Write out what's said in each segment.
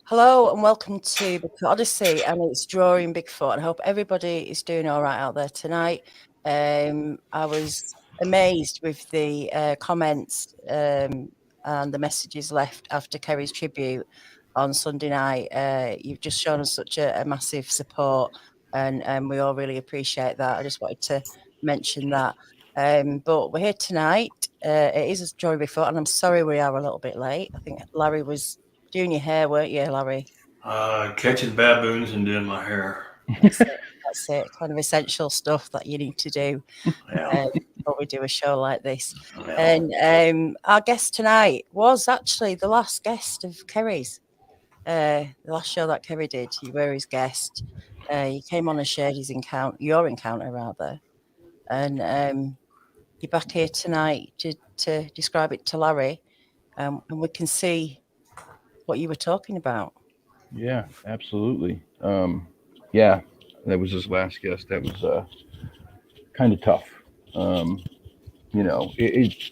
Hello and welcome to the Odyssey and its drawing Bigfoot. And I hope everybody is doing all right out there tonight. I was amazed with the comments and the messages left after Kerry's tribute on Sunday night. You've just shown us such a massive support, and we all really appreciate that. I just wanted to mention that. But we're here tonight. It is a drawing Bigfoot, and I'm sorry we are a little bit late. I think Larry was doing your hair, weren't you, Larry? Catching baboons and doing my hair. That's it. That's it. Kind of essential stuff that you need to do Yeah, before we do a show like this. yeah. And our guest tonight was actually the last guest of Kerry's. The last show that Kerry did, you were his guest. You came on and shared your encounter rather, and you're back here tonight to describe it to Larry, and we can see what you were talking about. Yeah, absolutely. Yeah, that was his last guest. That was kind of tough. Um, it's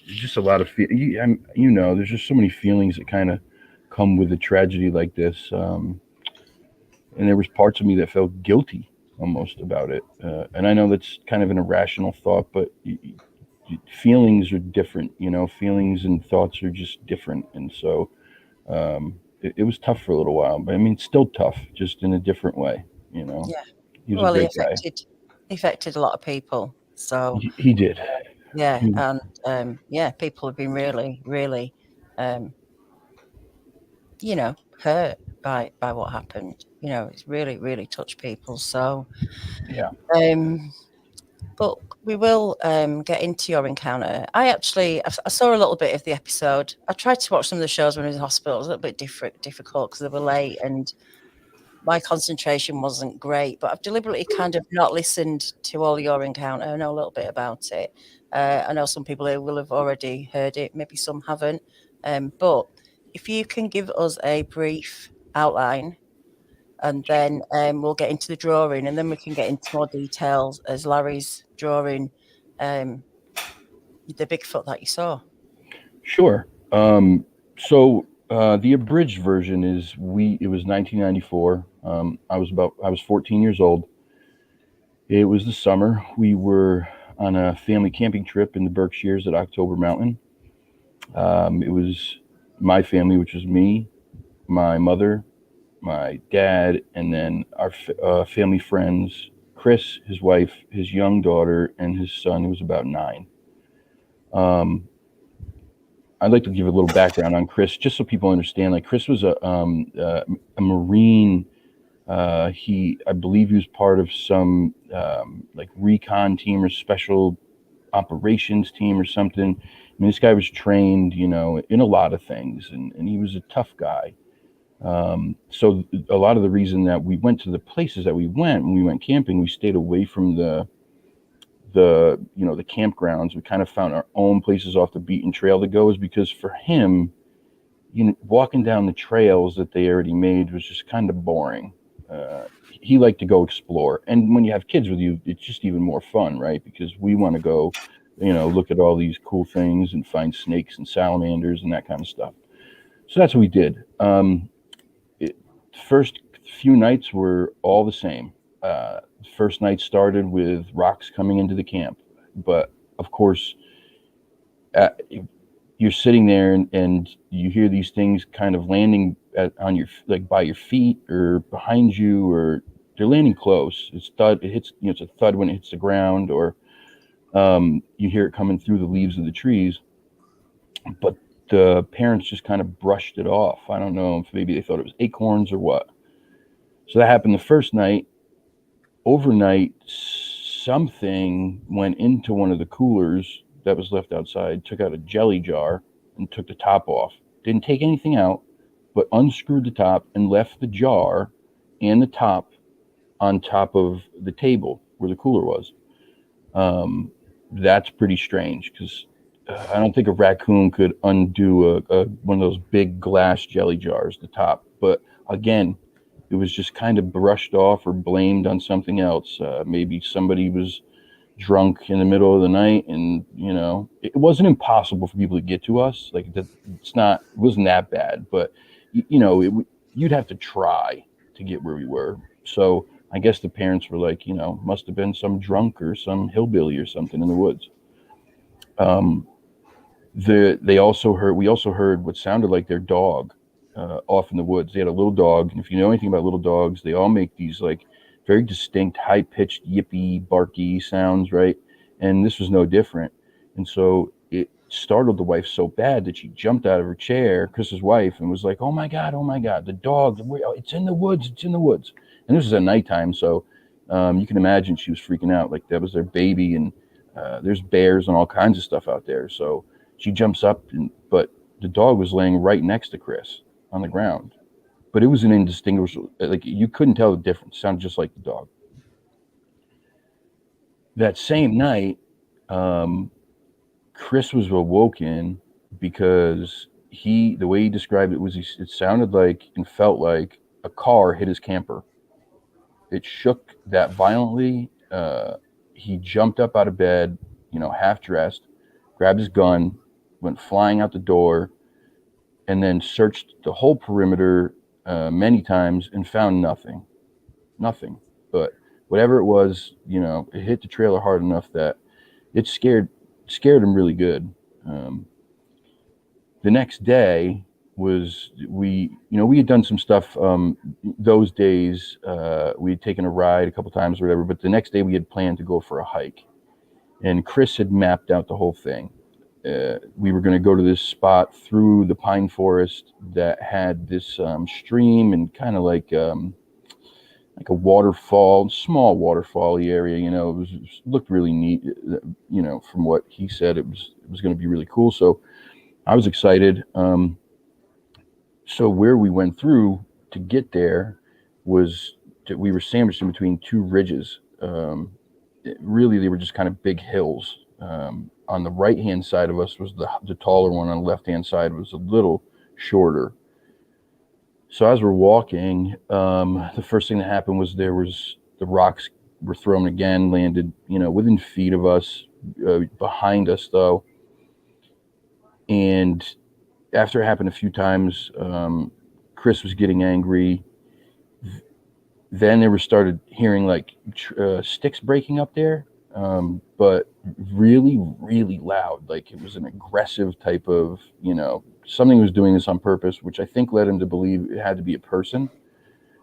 just a lot of there's just so many feelings that kind of come with a tragedy like this. And there was parts of me that felt guilty almost about it. And I know that's kind of an irrational thought, but feelings are different. Feelings and thoughts are just different, and so it was tough for a little while, but I mean, still tough, just in a different way. You know, Yeah. he was a Well, great guy. he affected a lot of people. So He did. yeah, He- and yeah, people have been really, really, um, hurt by what happened. It's really, really touched people. So, yeah, um, but we will get into your encounter. I saw a little bit of the episode. I tried to watch some of the shows when I was in hospital. It was a little bit difficult because they were late and my concentration wasn't great, but I've deliberately kind of not listened to all your encounter. I know a little bit about it. I know some people who will have already heard it, maybe some haven't. But if you can give us a brief outline, and then we'll get into the drawing, and then we can get into more details as Larry's drawing um, the Bigfoot that you saw. sure. So the abridged version is it was 1994. I was 14 years old. It was the summer. We were on a family camping trip in the Berkshires at October Mountain. It was my family, which was me, my mother, my dad, and then our family friends, Chris, his wife, his young daughter, and his son, who was about 9. Um, I'd like to give a little background on Chris, just so people understand. Like Chris was a Marine. I believe, he was part of some like recon team or special operations team or something. I mean, this guy was trained, in a lot of things, and he was a tough guy. So a lot of the reason that we went to the places that we went when we went camping, we stayed away from the campgrounds. We kind of found our own places off the beaten trail to go, is because for him, walking down the trails that they already made was just kind of boring. He liked to go explore, and when you have kids with you, it's just even more fun, right? Because we want to go, look at all these cool things and find snakes and salamanders and that kind of stuff. So that's what we did. First few nights were all the same. First night started with rocks coming into the camp, but of course, uh, you're sitting there and you hear these things kind of landing on your, like, by your feet or behind you, or they're landing close. It's thud. It hits. It's a thud when it hits the ground, or you hear it coming through the leaves of the trees. But the parents just kind of brushed it off. I don't know if maybe they thought it was acorns or what. So that happened the first night. Overnight, something went into one of the coolers that was left outside, took out a jelly jar, and took the top off. Didn't take anything out, but unscrewed the top and left the jar and the top on top of the table where the cooler was. That's pretty strange, because I don't think a raccoon could undo a one of those big glass jelly jars, the top. But again, it was just kind of brushed off or blamed on something else. Maybe somebody was drunk in the middle of the night, and it wasn't impossible for people to get to us. Like that, it wasn't that bad, but you'd have to try to get where we were. So I guess the parents were like, must have been some drunk or some hillbilly or something in the woods. We also heard what sounded like their dog off in the woods. They had a little dog, and if you know anything about little dogs, they all make these like very distinct, high-pitched, yippy, barky sounds, right? And this was no different. And so it startled the wife so bad that she jumped out of her chair, Chris's wife, and was like, oh my God, the dog, it's in the woods, it's in the woods. And this was at nighttime, so you can imagine she was freaking out. Like that was their baby, and there's bears and all kinds of stuff out there. So she jumps up, but the dog was laying right next to Chris on the ground. But it was an indistinguishable, like you couldn't tell the difference. It sounded just like the dog. That same night, Chris was awoken because the way he described it was it sounded like and felt like a car hit his camper. It shook that violently. He jumped up out of bed, half dressed, grabbed his gun, went flying out the door, and then searched the whole perimeter many times and found nothing. But whatever it was, it hit the trailer hard enough that it scared him really good. The next day was we had done some stuff those days. We had taken a ride a couple times or whatever, but the next day we had planned to go for a hike, and Chris had mapped out the whole thing. We were going to go to this spot through the pine forest that had this stream and kind of like a waterfall, small waterfall-y area. It looked really neat. From what he said, it was going to be really cool. So I was excited. So where we went through to get there was we were sandwiched in between two ridges. Really, they were just kind of big hills. On the right-hand side of us was the taller one. On the left-hand side was a little shorter. So as we're walking, the first thing that happened was the rocks were thrown again, landed, within feet of us, behind us though. And after it happened a few times, Chris was getting angry. Then they started hearing like sticks breaking up there, but really, really loud. Like it was an aggressive type of, something was doing this on purpose, which I think led him to believe it had to be a person.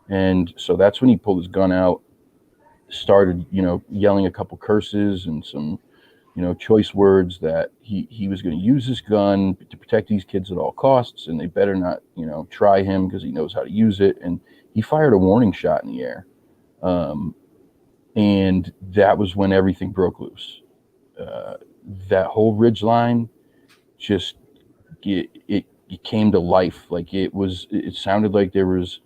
And so that's when he pulled his gun out, started, yelling a couple curses and some, choice words that he was going to use this gun to protect these kids at all costs, and they better not, try him because he knows how to use it. And he fired a warning shot in the air. And that was when everything broke loose. That whole ridge line just, it came to life. Like it sounded like there was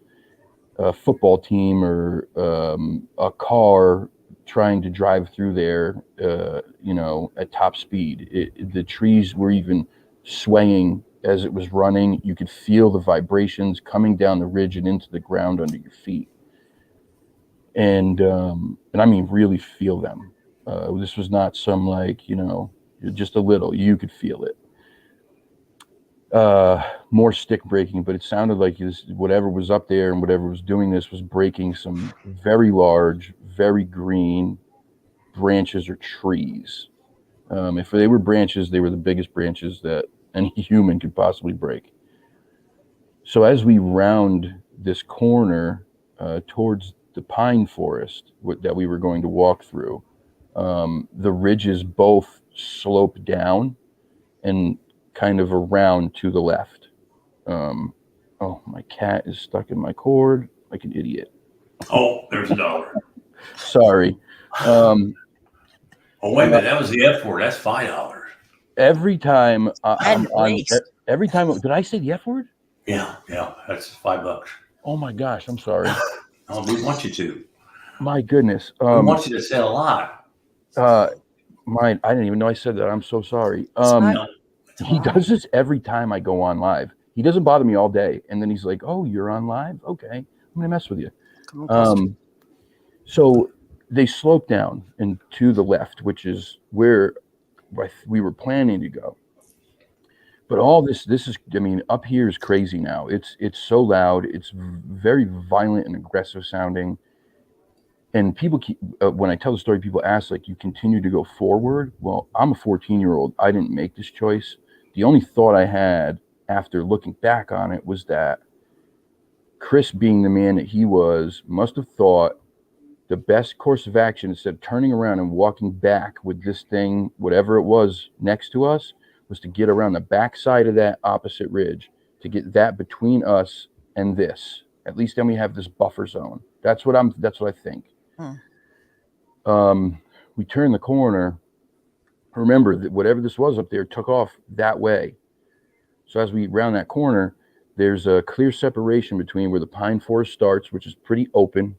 a football team or a car trying to drive through there, at top speed. The trees were even swaying as it was running. You could feel the vibrations coming down the ridge and into the ground under your feet. And I mean, really feel them. This was not some like, just a little, you could feel it. More stick breaking, but it sounded like whatever was up there and whatever was doing this was breaking some very large, very green branches or trees. If they were branches, they were the biggest branches that any human could possibly break. So as we round this corner towards the pine forest that we were going to walk through, the ridges both slope down and kind of around to the left. Oh, my cat is stuck in my cord like an idiot. Oh, there's $1. Sorry. Oh, wait a minute. That was the F word. That's $5. Every time every time, did I say the F word? Yeah. That's $5. Oh my gosh, I'm sorry. Oh, we want you to. My goodness. We want you to say a lot. I didn't even know I said that. I'm so sorry. He does this every time I go on live. He doesn't bother me all day, and then he's like, "Oh, you're on live? Okay, I'm gonna mess with you." So they slope down and to the left, which is where we were planning to go. But all this is, I mean, up here is crazy now. It's so loud. It's very violent and aggressive sounding. And people keep, when I tell the story, people ask, like, you continue to go forward? Well, I'm a 14-year-old. I didn't make this choice. The only thought I had after looking back on it was that Chris, being the man that he was, must have thought the best course of action, instead of turning around and walking back with this thing, whatever it was next to us, was to get around the back side of that opposite ridge, to get that between us and this. At least then we have this buffer zone. That's what I think. We turned the corner. Remember that whatever this was up there took off that way. So as we round that corner, there's a clear separation between where the pine forest starts, which is pretty open,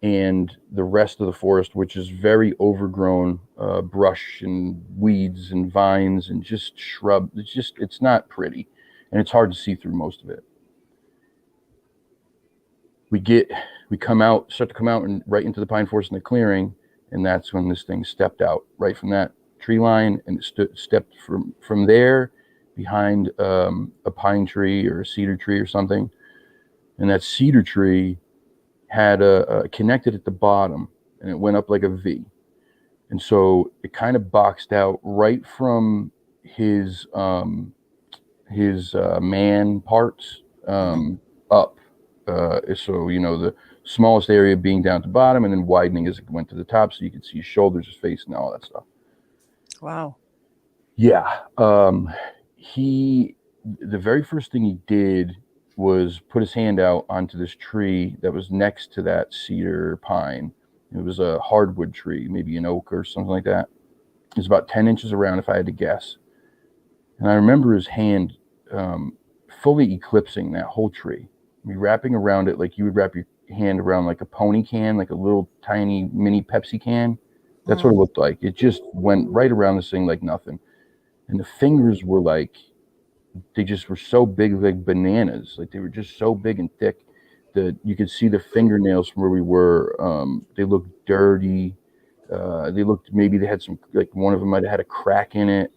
and the rest of the forest, which is very overgrown, brush and weeds and vines and just shrub. It's not pretty, and it's hard to see through most of it. We start to come out and right into the pine forest in the clearing, and that's when this thing stepped out right from that tree line, and it stepped from there behind a pine tree or a cedar tree or something, and that cedar tree had connected at the bottom, and it went up like a V, and so it kind of boxed out right from his man parts up. So, you know, the smallest area being down to the bottom and then widening as it went to the top, so you could see his shoulders, his face, and all that stuff. Wow. Yeah. The very first thing he did was put his hand out onto this tree that was next to that cedar pine. It was a hardwood tree, maybe an oak or something like that. It was about 10 inches around, if I had to guess. And I remember his hand fully eclipsing that whole tree. Wrapping around it like you would wrap your hand around like a pony can, like a little tiny mini Pepsi can. That's what it looked like. It just went right around this thing like nothing. And the fingers were like, they just were so big, like bananas. Like they were just so big and thick that you could see the fingernails from where we were. They looked dirty. Maybe they had some, like one of them might have had a crack in it.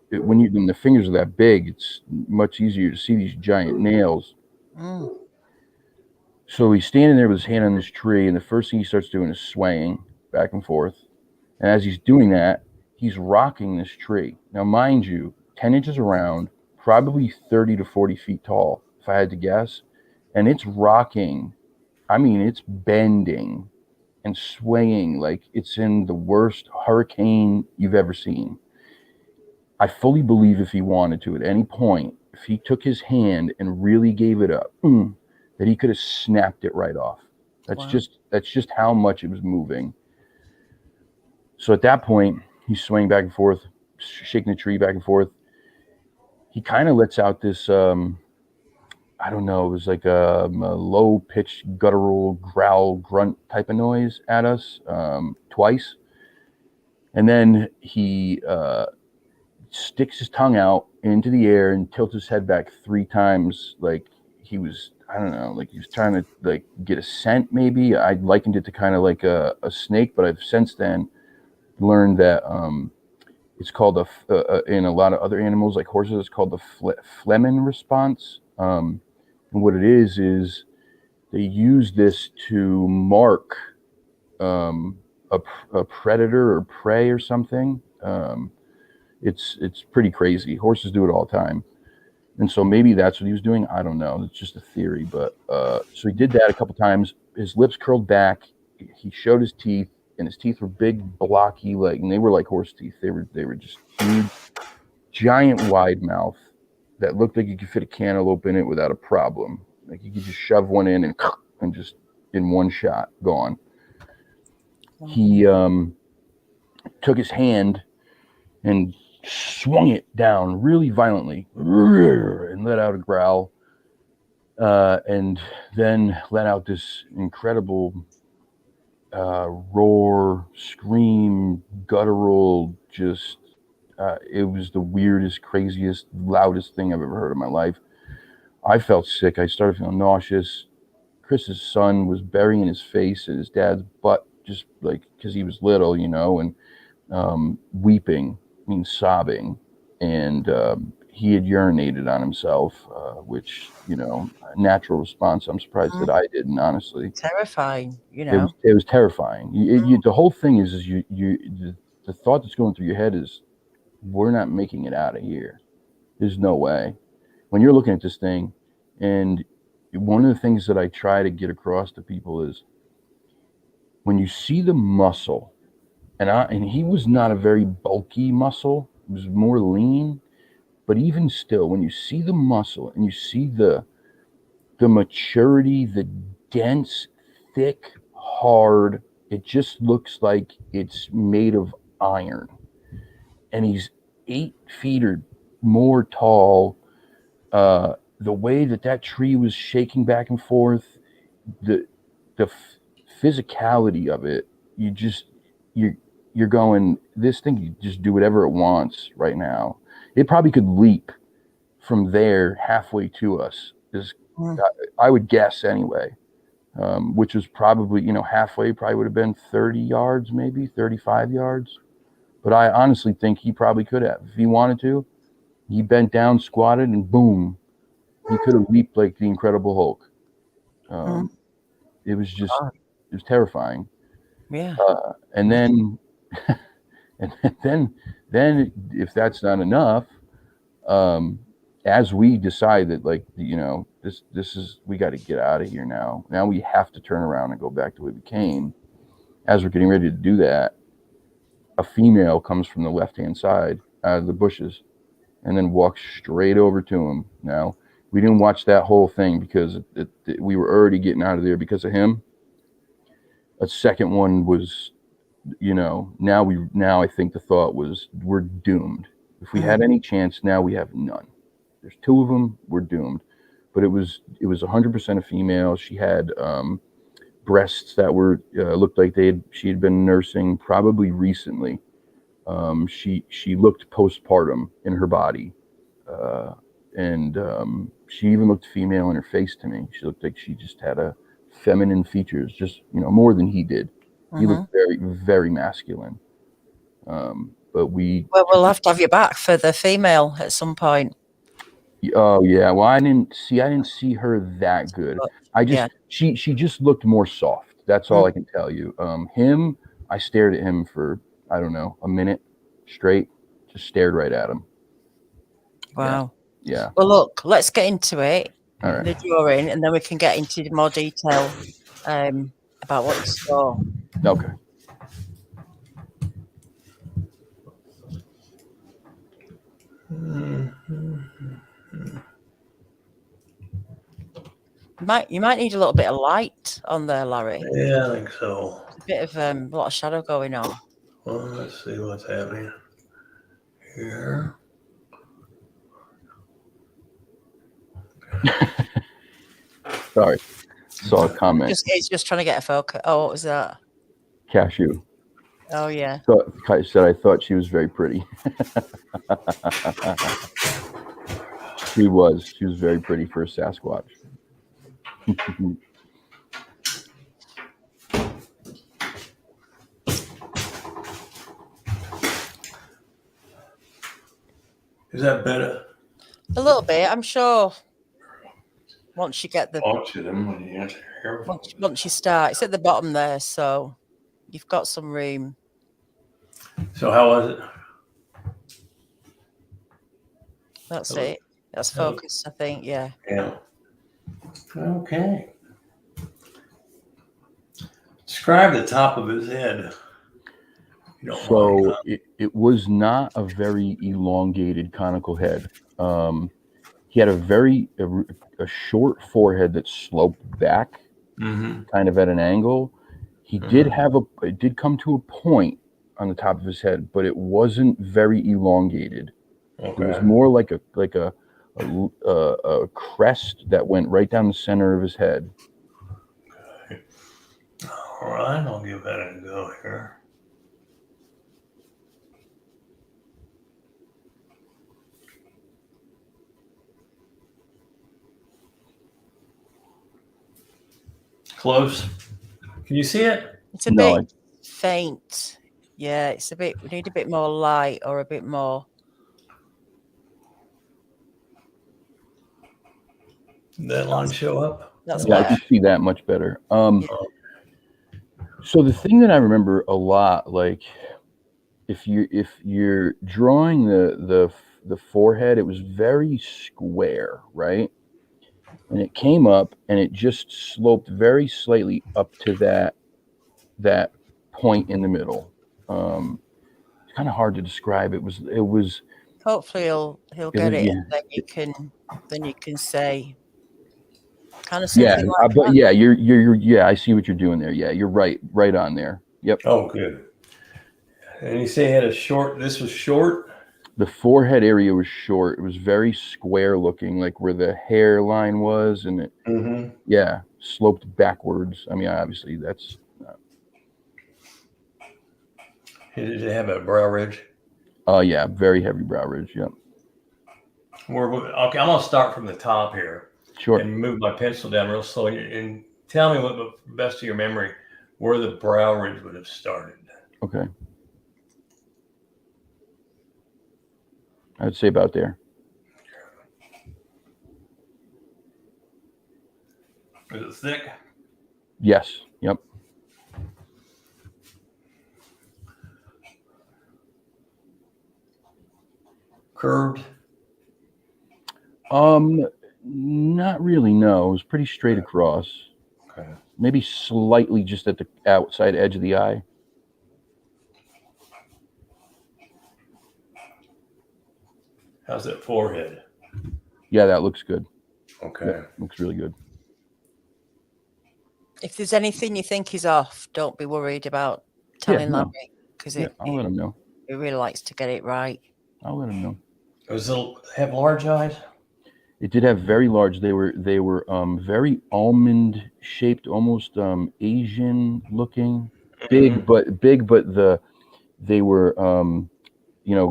When the fingers are that big, it's much easier to see these giant nails. So he's standing there with his hand on this tree, and the first thing he starts doing is swaying back and forth. And as he's doing that, he's rocking this tree. Now, mind you, 10 inches around, probably 30 to 40 feet tall, if I had to guess. And it's rocking. I mean, it's bending and swaying like it's in the worst hurricane you've ever seen. I fully believe if he wanted to, at any point, if he took his hand and really gave it up, that he could have snapped it right off. That's just how much it was moving. So at that point, he's swaying back and forth, shaking the tree back and forth. He kind of lets out this, I don't know, it was like a low-pitched, guttural, growl, grunt type of noise at us twice. And then he sticks his tongue out into the air and tilts his head back 3 times, like he was, I don't know, like he was trying to like get a scent maybe. I likened it to kind of like a snake, but I've since then learned that it's called in a lot of other animals like horses, it's called the Flehmen response. And what it is they use this to mark a predator or prey or something. It's pretty crazy. Horses do it all the time. And so maybe that's what he was doing. I don't know. It's just a theory. But so he did that a couple times. His lips curled back. He showed his teeth, and his teeth were big, blocky, and they were like horse teeth. They were just huge, giant, wide mouth that looked like you could fit a cantaloupe in it without a problem. Like you could just shove one in and just in one shot, gone. He took his hand and swung it down really violently and let out a growl, and then let out this incredible roar, scream, guttural, just it was the weirdest, craziest, loudest thing I've ever heard in my life. I felt sick. I started feeling nauseous. Chris's son was burying his face in his dad's butt, just like because he was little, and weeping, sobbing. and he had urinated on himself, which, a natural response. I'm surprised that I didn't, honestly. Terrifying, It was terrifying. The whole thing is the thought that's going through your head is, we're not making it out of here. There's no way. When you're looking at this thing, and one of the things that I try to get across to people is, when you see the muscle, and he was not a very bulky muscle, it was more lean, but even still, when you see the muscle and you see the maturity, the dense, thick, hard, it just looks like it's made of iron. And he's 8 feet or more tall. The way that tree was shaking back and forth, the physicality of it, you're going, this thing can just do whatever it wants right now. It probably could leap from there halfway to us. I would guess anyway, which was probably, halfway probably would have been 30 yards, maybe 35 yards. But I honestly think he probably could have. If he wanted to, he bent down, squatted, and boom, he could have leaped like the Incredible Hulk. It was terrifying. Yeah. And then, then if that's not enough, as we decide that, like, this is, we got to get out of here now. Now we have to turn around and go back to where we came. As we're getting ready to do that, a female comes from the left-hand side out of the bushes and then walks straight over to him. Now, we didn't watch that whole thing because we were already getting out of there because of him. A second one was, now I think the thought was, we're doomed. If we had any chance, now we have none. There's 2 of them, we're doomed. But it was 100% a female. She had breasts that were looked like she had been nursing probably recently. She looked postpartum in her body, and she even looked female in her face to me. She looked like she just had a feminine features, just more than he did. He looked very, very masculine. But we'll have to have you back for the female at some point. Oh yeah, well I didn't see her that good. She just looked more soft. That's all I can tell you. Him, I stared at him for, I don't know, a minute straight. Just stared right at him. Wow. Yeah. Well, look, let's get into it. All right. The drawing, and then we can get into more detail about what you saw. Okay. You might need a little bit of light on there, Larry. Yeah, I think so. There's a bit of a lot of shadow going on. Well, let's see what's happening here. Sorry, saw a comment. It's just trying to get a focus. Oh, what was that? Cashew. Oh yeah. So I said I thought she was very pretty. She was very pretty for a Sasquatch. Is that better? A little bit, I'm sure. Once you get once you start, it's at the bottom there, so you've got some room. So how was it? That's it. That's focused, I think. Yeah. Yeah. Okay. Describe the top of his head. So it was not a very elongated conical head. He had a short forehead that sloped back, kind of at an angle. He did it did come to a point on the top of his head, but it wasn't very elongated. Okay. It was more like a crest that went right down the center of his head. Okay. All right, I'll give that a go here. Close. Can you see it? It's a bit faint. Yeah, it's a bit. We need a bit more light or a bit more. Did that line show up? That's Yeah, I better. can see that much better. Yeah. So the thing that I remember a lot, like if you're drawing the forehead, it was very square, right? And it came up and it just sloped very slightly up to that point in the middle. It's kind of hard to describe. It was Hopefully he'll get it, and then you can say kind of yeah, something like but that. yeah, you're yeah, I see what you're doing there. Yeah, you're right on there. Yep. Oh, good. And you say it had a short. This was short. The forehead area was short. It was very square looking, like where the hairline was, and it yeah, sloped backwards. I mean, obviously that's. Did it have a brow ridge? Oh yeah, very heavy brow ridge. Yep. Okay, I'm gonna start from the top here. Sure. And move my pencil down real slow, and tell me what, the best of your memory, where the brow ridge would have started. Okay. I'd say about there. Is it thick? Yes. Yep. Curved? Not really. No, it was pretty straight across. Okay. Maybe slightly just at the outside edge of the eye. How's that forehead? Yeah, that looks good. Okay. Yep, looks really good. If there's anything you think is off, don't be worried about telling Larry, because I'll let him know. He really likes to get it right. I'll let him know. Does it have large eyes? It did have very large. They were very almond shaped, almost Asian looking. Big, but they were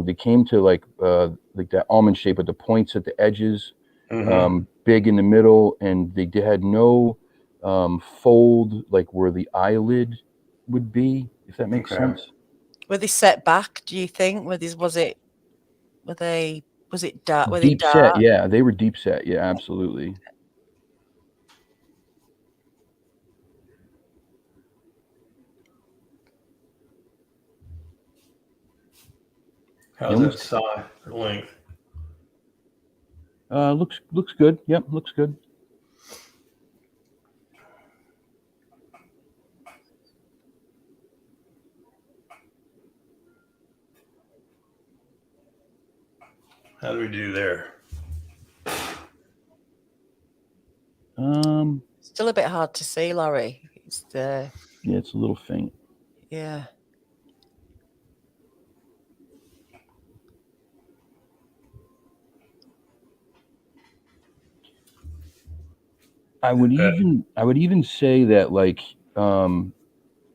they came to like that almond shape with the points at the edges, big in the middle, and they had no fold like where the eyelid would be, if that makes sense. Were they set back, do you think? Was it dark? Were Deep they dark? set, yeah. They were deep set, yeah, absolutely. How's that size or length? Looks good. Yep, looks good. How do we do there? Still a bit hard to see, Larry. It's yeah, it's a little faint. Yeah. I would even say that like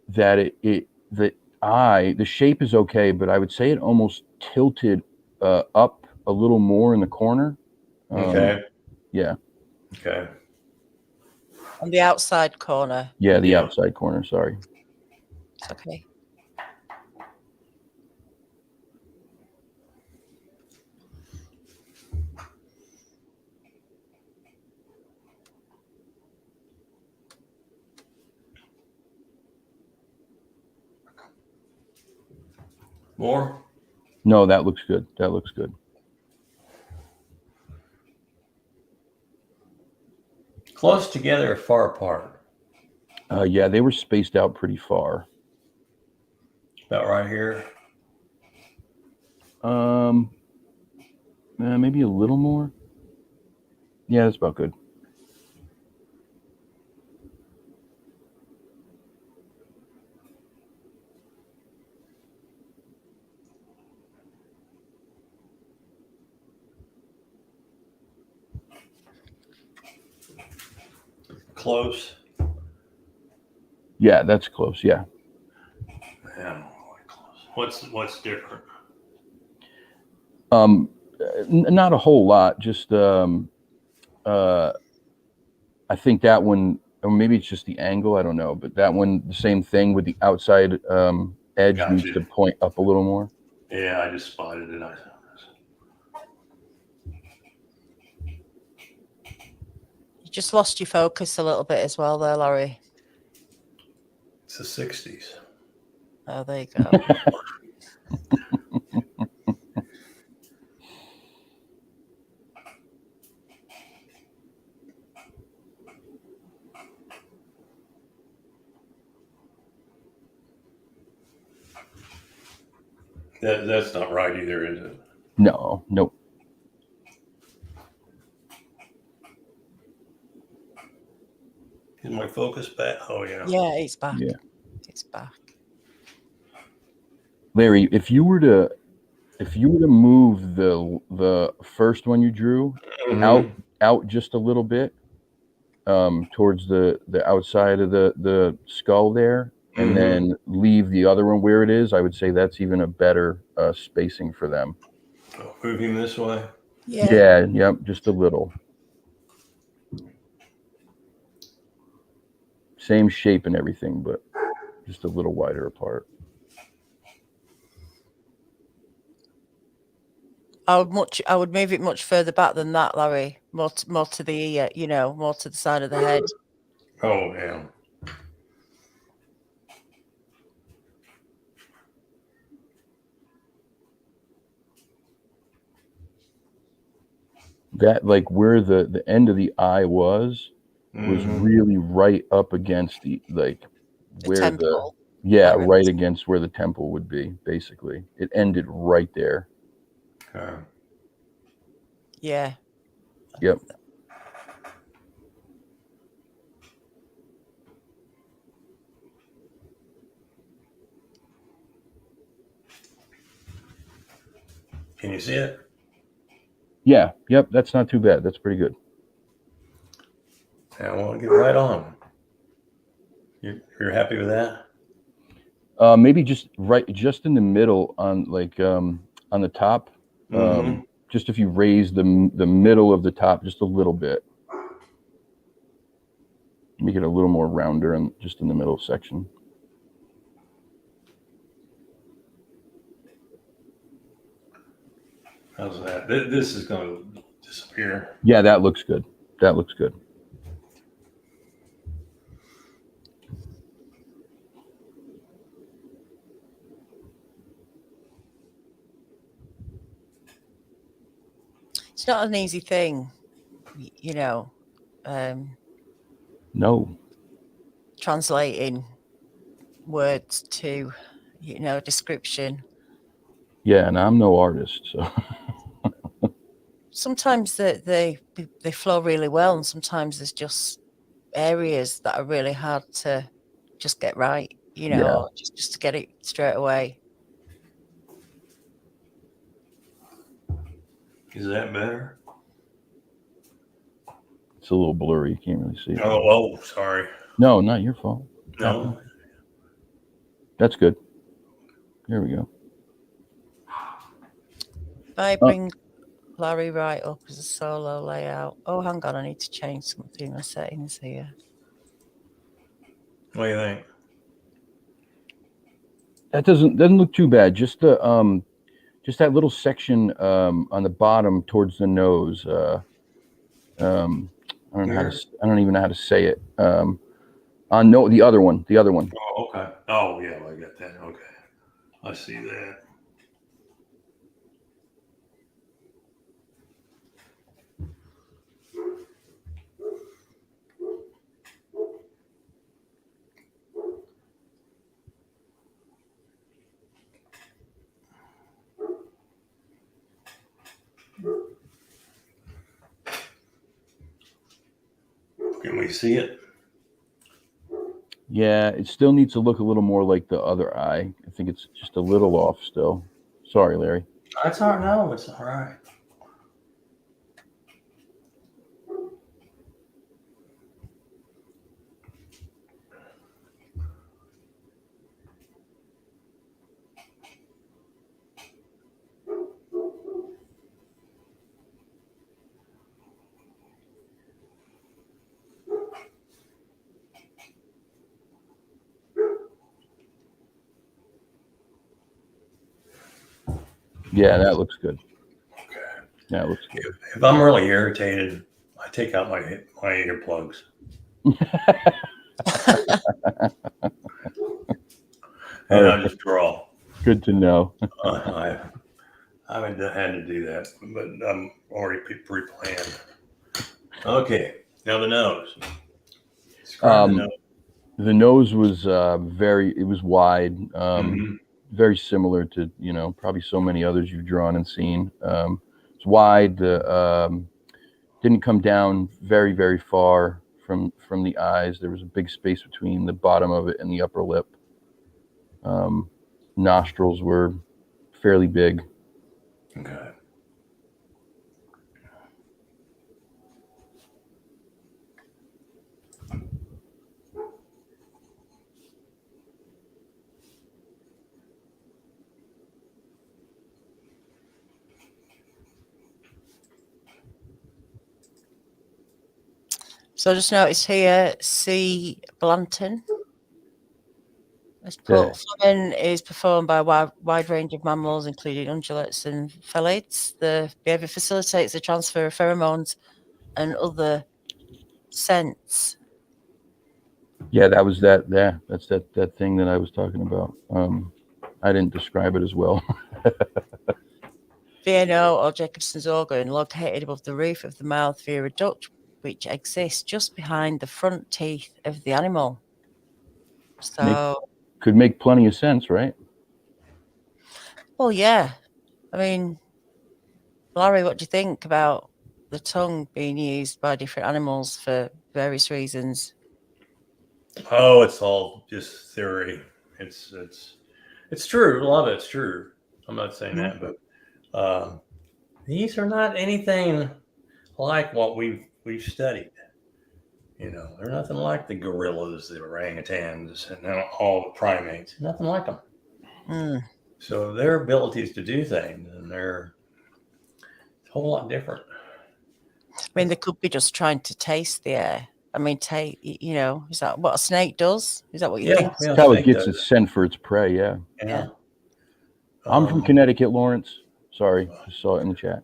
that the shape is okay, but I would say it almost tilted up a little more in the corner. Okay. Yeah. Okay. On the outside corner. Yeah, the outside corner. Sorry. It's okay. More? No, that looks good. That looks good. Close together or far apart? Yeah, they were spaced out pretty far. About right here? Maybe a little more. Yeah, that's about good. Close? Yeah, that's close. Yeah. Yeah, close. What's different? Not a whole lot. Just I think that one, or maybe it's just the angle. I don't know, but that one, the same thing with the outside edge needs to point up a little more. Yeah, I just spotted it. just lost your focus a little bit as well there, Larry. It's the 60s. Oh, there you go. That's not right either, is it? No, nope. Is my focus back? Oh, yeah. Yeah, it's back. Yeah. It's back. Larry, if you were to move the first one you drew out just a little bit, towards the outside of the skull there, and then leave the other one where it is, I would say that's even a better spacing for them. Oh, move him this way. Yeah, yep, just a little. Same shape and everything, but just a little wider apart. I would move it much further back than that, Larry. More to the ear, more to the side of the head. Oh, yeah. That, like, where the end of the eye was really right up against the temple. Right against where the temple would be, basically. It ended right there. Okay. Yeah. Yep. Can you see it? Yeah. Yep. That's not too bad. That's pretty good. I want to get right on. You're happy with that? Maybe just in the middle on on the top. Just if you raise the middle of the top just a little bit, make it a little more rounder and just in the middle section. How's that? This is going to disappear. Yeah, that looks good. That looks good. It's not an easy thing, No. translating words to, description. Yeah, and I'm no artist, so. Sometimes they flow really well, and sometimes there's just areas that are really hard to just get right, just to get it straight away. Is that better? It's a little blurry. You can't really see it. Oh, sorry. No, not your fault. No. That's good. There we go. If I bring Larry right up as a solo layout. Oh, hang on, I need to change something in the settings here. What do you think? That doesn't look too bad. Just the just that little section on the bottom towards the nose. I don't even know how to say it. The other one. Oh, okay. Oh, yeah, I got that. Okay, I see that. Can we see it? Yeah, it still needs to look a little more like the other eye. I think it's just a little off still. Sorry, Larry. That's all right. No, it's all right. Yeah, that looks good. Okay. That looks good. If I'm really irritated, I take out my earplugs. And I just draw. Good to know. I haven't had to do that, but I'm already pre-planned. Okay, now the nose. Describe the nose. The nose was it was wide, very similar to, probably so many others you've drawn and seen. It's wide, didn't come down very, very far from the eyes. There was a big space between the bottom of it and the upper lip. Nostrils were fairly big. Okay. So just notice here, C. Blanton. This plumbing is performed by a wide range of mammals, including ungulates and felids. The behavior facilitates the transfer of pheromones and other scents. Yeah, that was that. Yeah, that's that thing that I was talking about. I didn't describe it as well. VNO, or Jacobson's organ, located above the roof of the mouth via a duct which exists just behind the front teeth of the animal. So could make plenty of sense, right? Well, yeah. I mean, Larry, what do you think about the tongue being used by different animals for various reasons? Oh, it's all just theory. It's true. A lot of it's true. I'm not saying that, but these are not anything like what we've studied. They're nothing like the gorillas, the orangutans, and all the primates. Nothing like them. Mm. So their abilities to do things, and they're a whole lot different. I mean, they could be just trying to taste the air. I mean, is that what a snake does? Is that what you think? That's how it gets its scent for its prey, yeah. I'm from Connecticut, Lawrence. Sorry, just saw it in the chat.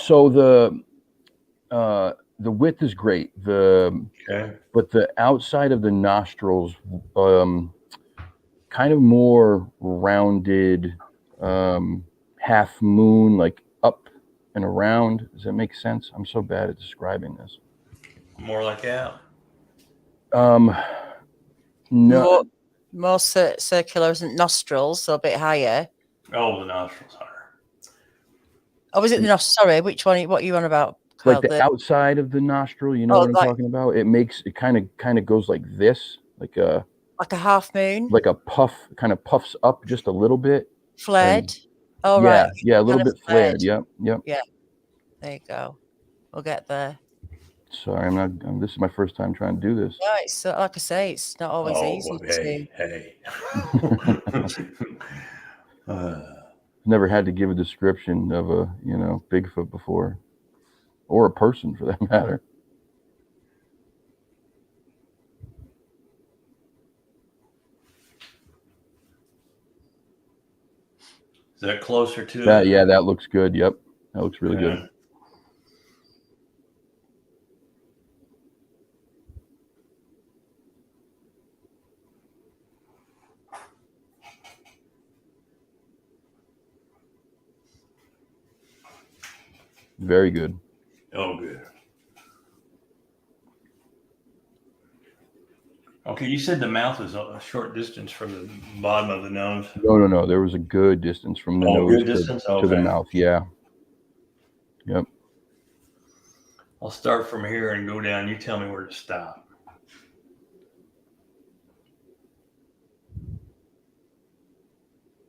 So the width is great. But the outside of the nostrils, kind of more rounded, half moon, like up and around. Does that make sense? I'm so bad at describing this. More like that. No. More circular nostrils, so a bit higher. Oh, the nostrils higher. Oh, was it the nostrils? Sorry, which one? What are you on about? Like the outside of the nostril, you know what I'm talking about? It kind of goes like this, like a half moon, like a puff, kind of puffs up just a little bit, flared. Right, yeah, a little bit flared. Yep. Yeah, there you go. We'll get there. Sorry, this is my first time trying to do this. No, it's like I say, it's not always easy Never had to give a description of a Bigfoot before, or a person for that matter. Is that closer to that? Yeah, that looks good. Yep, that looks really good. Very good. Oh, good. Okay, you said the mouth was a short distance from the bottom of the nose. No. There was a good distance from the nose to the mouth. Yeah. Yep. I'll start from here and go down. You tell me where to stop.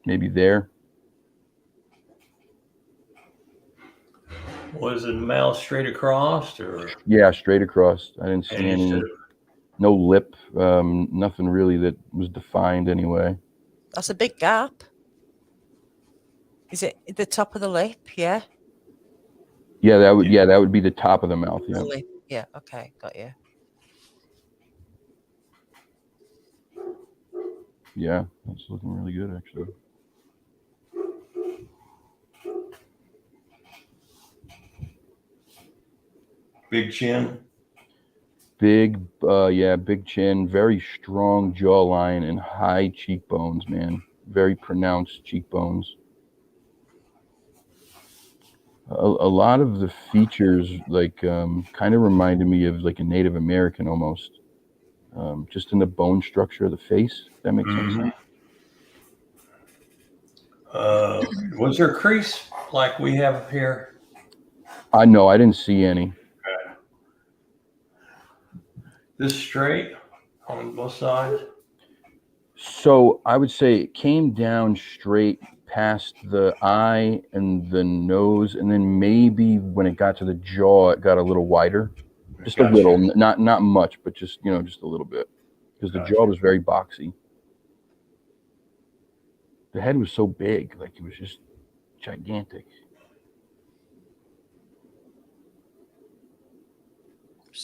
Maybe there. Was the mouth straight across, or? Yeah, straight across. I didn't see any. No lip. Nothing really that was defined anyway. That's a big gap. Is it the top of the lip? Yeah. Yeah, that would be the top of the mouth. Yeah. The lip. Yeah. Okay, got you. Yeah, that's looking really good, actually. Big chin. Big, big chin, very strong jawline, and high cheekbones, man. Very pronounced cheekbones. A lot of the features, like, kind of reminded me of like a Native American almost. Just in the bone structure of the face. If that makes any sense. Was there crease like we have here? No, I didn't see any. Okay. This straight on both sides? So I would say it came down straight past the eye and the nose, and then maybe when it got to the jaw, it got a little wider, just a little, not much, but just just a little bit, because the jaw was very boxy. The head was so big, like it was just gigantic.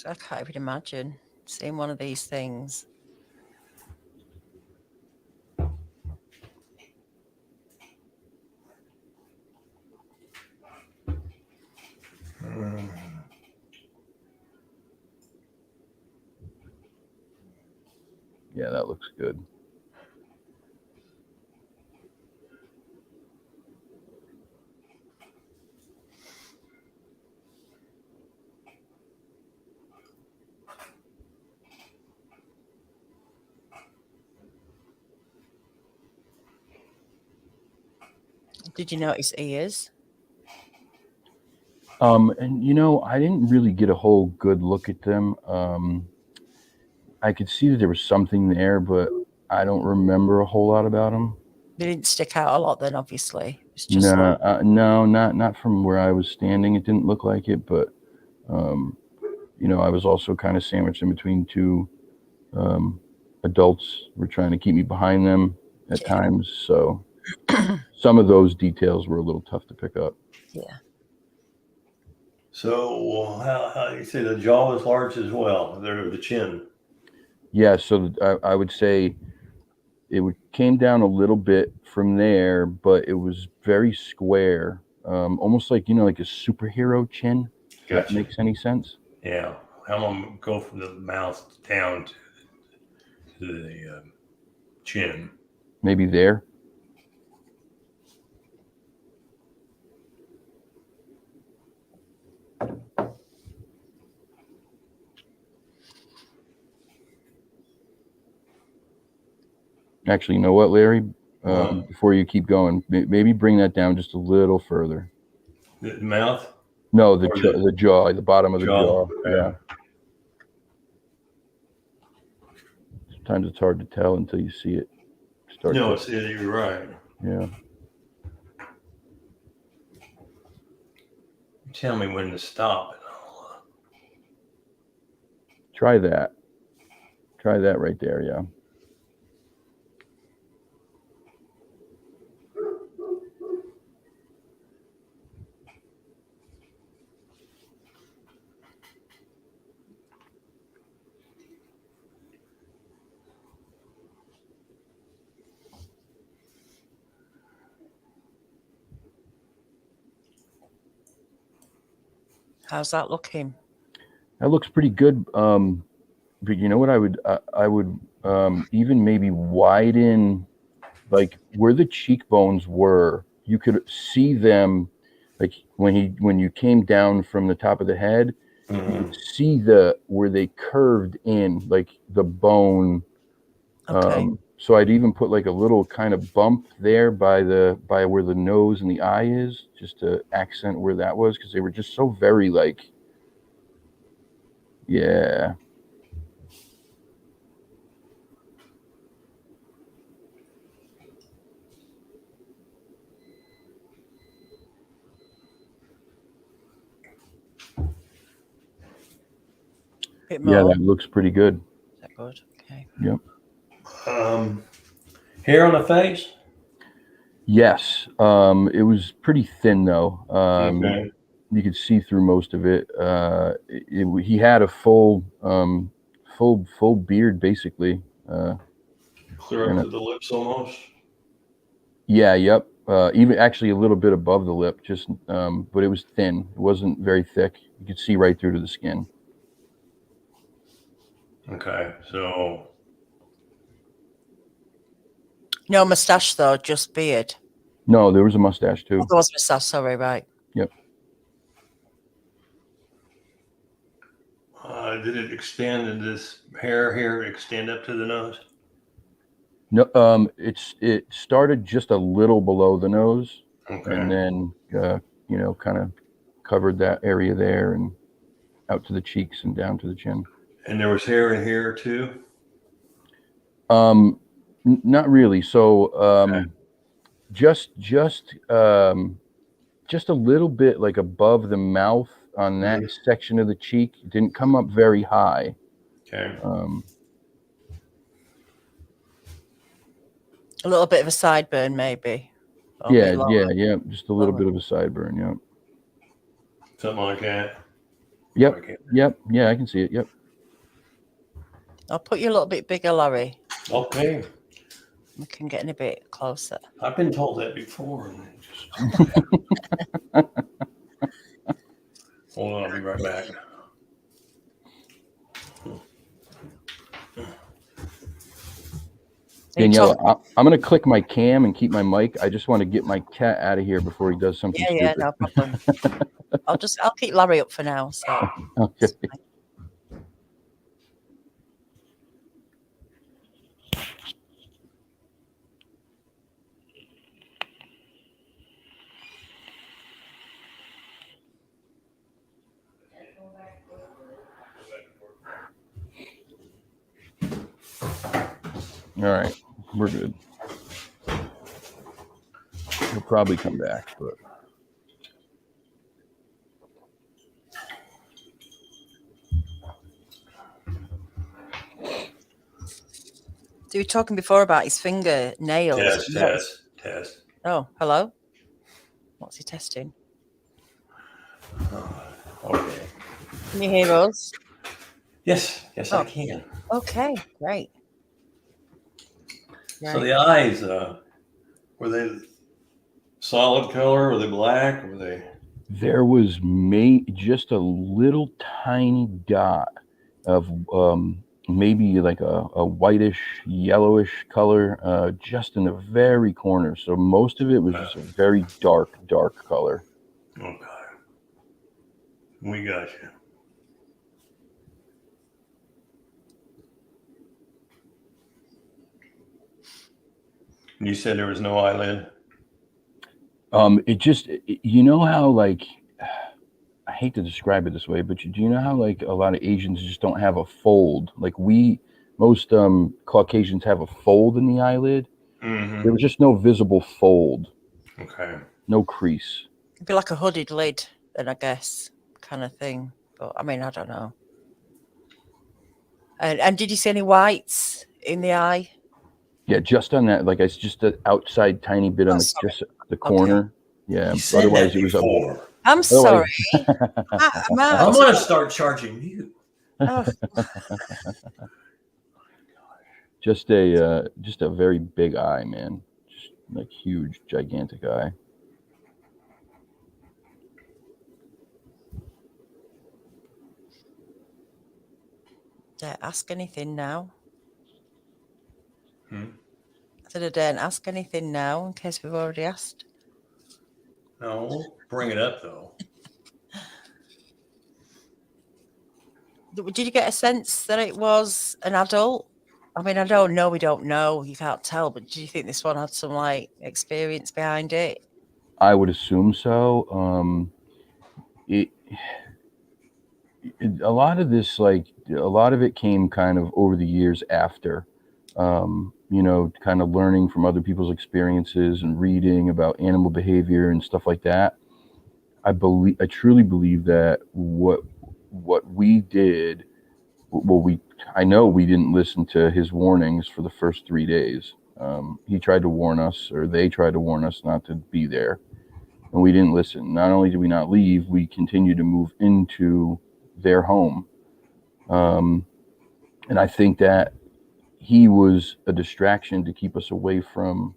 I can't even imagine seeing one of these things. Yeah, that looks good. Did you notice ears? And I didn't really get a whole good look at them. I could see that there was something there, but I don't remember a whole lot about them. They didn't stick out a lot then, obviously. It's just no, not from where I was standing. It didn't look like it, but I was also kind of sandwiched in between two adults who were trying to keep me behind them at times. So some of those details were a little tough to pick up. Yeah. So how you say the jaw was large as well? The chin. Yeah, so I would say came down a little bit from there, but it was very square, almost like like a superhero chin. If that makes any sense? Yeah, I'm gonna go from the mouth down to the chin. Maybe there. Actually, you know what, Larry? Before you keep going, maybe bring that down just a little further. The mouth? No, the jaw, the bottom of the jaw. Yeah. Sometimes it's hard to tell until you see it start. No, you're right. Yeah. Tell me when to stop. Try that. Try that right there, yeah. How's that looking? That looks pretty good. But you know what I would even maybe widen, like where the cheekbones were. You could see them, like when you came down from the top of the head, you could see where they curved in, like the bone. Okay. So I'd even put like a little kind of bump there by where the nose and the eye is, just to accent where that was, because they were just so very like, yeah. Bit more. Yeah, that looks pretty good. Is that good? Okay. Yep. Hair on the face? Yes. It was pretty thin though. Okay. You could see through most of it. He had a full beard basically. Clear up to the lips almost? Yeah. Yep. even actually a little bit above the lip, just but it was thin. It wasn't very thick. You could see right through to the skin. Okay, so No mustache though, just beard. No, there was a mustache too. Oh, there was mustache. Sorry, right. Yep. did it extend? Did this hair here extend up to the nose? No, it started just a little below the nose, Okay. and then kind of covered that area there and out to the cheeks and down to the chin. And there was hair in here too? Not really. So Okay. just a little bit like above the mouth on that section of the cheek. It didn't come up very high. Okay. A little bit of a sideburn, maybe. Yeah. Just a little bit of a sideburn. Yeah. Something like that. Yep. Yep. Yeah, I can see it. Yep. I'll put you a little bit bigger, Larry. Okay. We can get in a bit closer. I've been told that before. Hold on, I'll be right back. Daniela, I'm going to click my cam and keep my mic. I just want to get my cat out of here before he does something stupid. Yeah, no problem. I'll keep Larry up for now. So. Okay. All right, we're good. He'll probably come back, but So you were talking before about his finger nails. Test. Oh, hello. What's he testing? Okay. Can you hear us? Yes, I can. Okay, great. So the eyes, were they solid color? Were they black? Were they? There was just a little tiny dot of maybe like a whitish, yellowish color just in the very corner. So most of it was just a very dark color. Okay. We got you. You said there was no eyelid? It just, you know how like, I hate to describe it this way, but do you know how like a lot of Asians just don't have a fold? Like most Caucasians have a fold in the eyelid. Mm-hmm. There was just no visible fold. Okay. No crease. It'd be like a hooded lid, then I guess, kind of thing. But I mean, I don't know. And did you see any whites in the eye? Yeah, just on that, like it's just the outside tiny bit on just the corner. Okay. Yeah, otherwise it was before. I'm sorry. I'm going to start charging you. Oh. Just a very big eye, man. Just like huge, gigantic eye. Ask anything now. I said I daren't ask anything now in case we've already asked. No, bring it up though. Did you get a sense that it was an adult? I mean, I don't know. We don't know. You can't tell. But do you think this one had some like experience behind it? I would assume so. A lot of this, like a lot of it came kind of over the years after, kind of learning from other people's experiences and reading about animal behavior and stuff like that. I truly believe that what we did, I know we didn't listen to his warnings for the first 3 days. He tried to warn us, or they tried to warn us not to be there, and we didn't listen. Not only did we not leave, we continued to move into their home. And I think that he was a distraction to keep us away from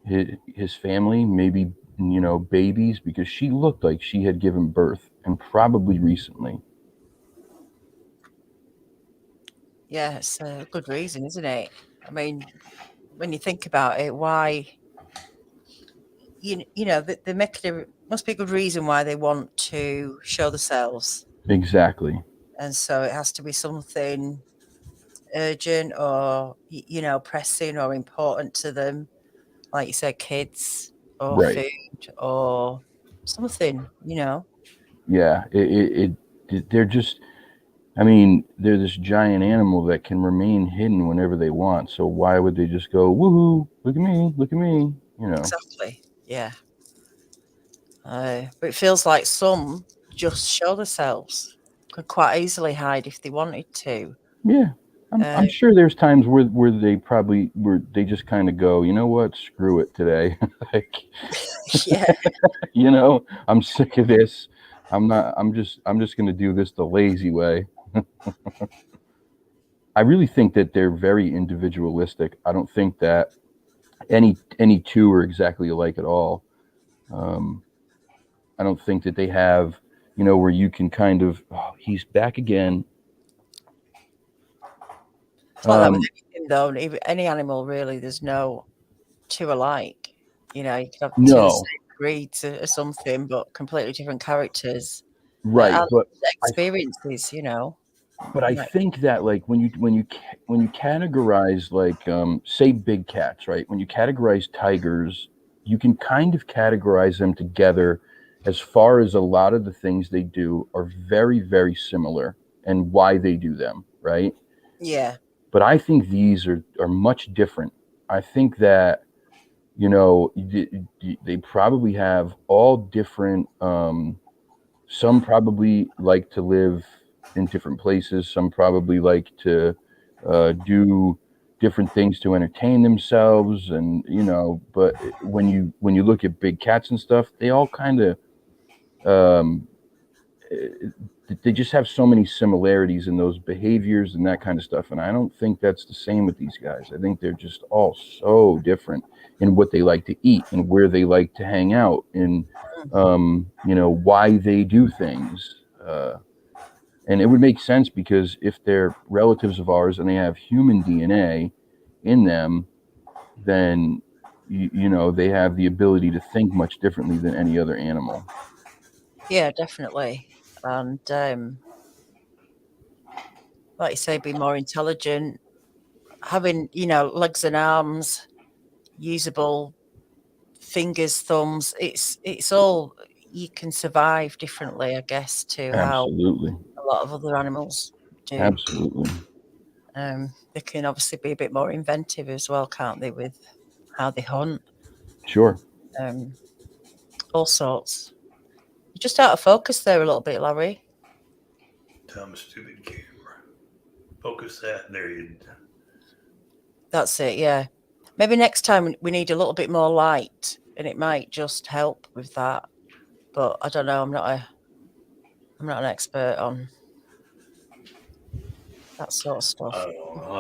his family, maybe, babies, because she looked like she had given birth, and probably recently. Yeah, it's a good reason, isn't it? I mean, when you think about it, why, they must be a good reason why they want to show themselves. Exactly. And so it has to be something urgent or, pressing or important to them. Like you said, kids or Right. food or something, Yeah. They're just, I mean, they're this giant animal that can remain hidden whenever they want. So why would they just go, woohoo, look at me, look at me, Exactly. Yeah. But it feels like some just show themselves, could quite easily hide if they wanted to. Yeah. I'm sure there's times where they just kind of go, you know what, screw it today. Like, Yeah. I'm sick of this. I'm just going to do this the lazy way. I really think that they're very individualistic. I don't think that any two are exactly alike at all. I don't think that they have, where you can kind of, oh, he's back again. It's like that with anything, though. Any animal, really, there's no two alike. You could have two of the No, same breeds or something, but completely different characters. right, And but experiences, I Right. think that, like, when you categorize, like, say big cats, right? When you categorize tigers, you can kind of categorize them together, as far as a lot of the things they do are very, very similar, and why they do them, right? Yeah. But I think these are much different. I think that, they probably have all different. Some probably like to live in different places. Some probably like to do different things to entertain themselves, and But when you look at big cats and stuff, they all kind of um, they just have so many similarities in those behaviors and that kind of stuff. And I don't think that's the same with these guys. I think they're just all so different in what they like to eat and where they like to hang out, and why they do things. And it would make sense, because if they're relatives of ours and they have human DNA in them, then they have the ability to think much differently than any other animal. Yeah, definitely. And like you say, be more intelligent, having, legs and arms, usable fingers, thumbs. It's all, you can survive differently, I guess, to how Absolutely. a lot of other animals do. Absolutely. They can obviously be a bit more inventive as well, can't they, with how they hunt? Sure. All sorts. You're just out of focus there a little bit, Larry. Dumb, stupid camera. Focus that. There you go. That's it, yeah. Maybe next time we need a little bit more light, and it might just help with that. But I don't know. I'm not an expert on that sort of stuff. I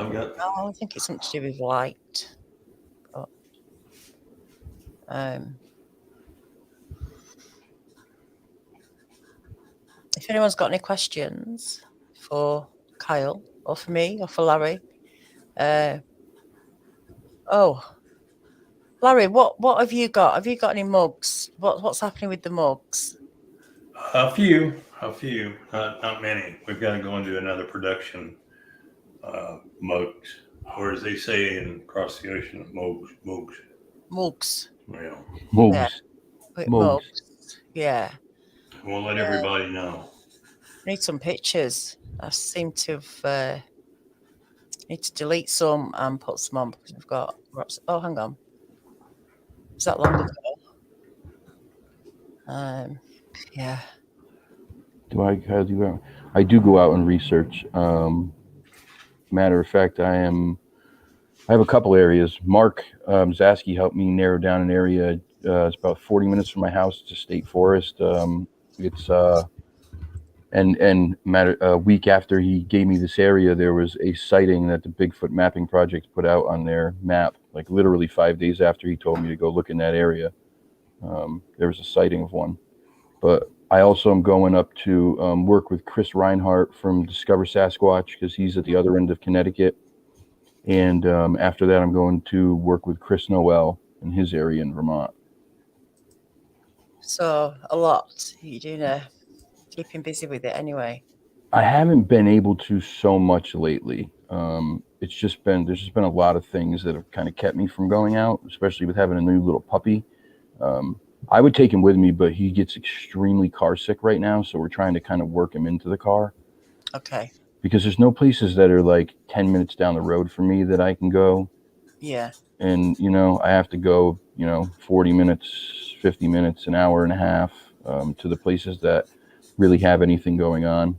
don't know. I think it's something to do with light. But, if anyone's got any questions for Kyle or for me or for Larry, Larry, what have you got? Have you got any mugs? What's happening with the mugs? A few, not many. We've got to go into another production. Mugs, or as they say across the ocean, mugs. Mugs. Yeah. Mugs. Yeah. Mugs. Yeah. We'll let everybody know. Need some pictures. I seem to have need to delete some and put some on, because we've got. Oh, hang on. Is that long ago? Yeah. I do go out and research. Matter of fact, I have a couple areas. Mark Zasky helped me narrow down an area. It's about 40 minutes from my house to State Forest. It's And a week after he gave me this area, there was a sighting that the Bigfoot Mapping Project put out on their map. Like literally 5 days after he told me to go look in that area, there was a sighting of one. But I also am going up to work with Chris Reinhardt from Discover Sasquatch, because he's at the other end of Connecticut. And after that, I'm going to work with Chris Noel in his area in Vermont. So a lot. You're doing keeping busy with it anyway. I haven't been able to so much lately. There's just been a lot of things that have kind of kept me from going out, especially with having a new little puppy. I would take him with me, but he gets extremely car sick right now, so we're trying to kind of work him into the car. Okay. Because there's no places that are like 10 minutes down the road for me that I can go. Yeah. And, I have to go, 40 minutes, 50 minutes, an hour and a half to the places that really have anything going on.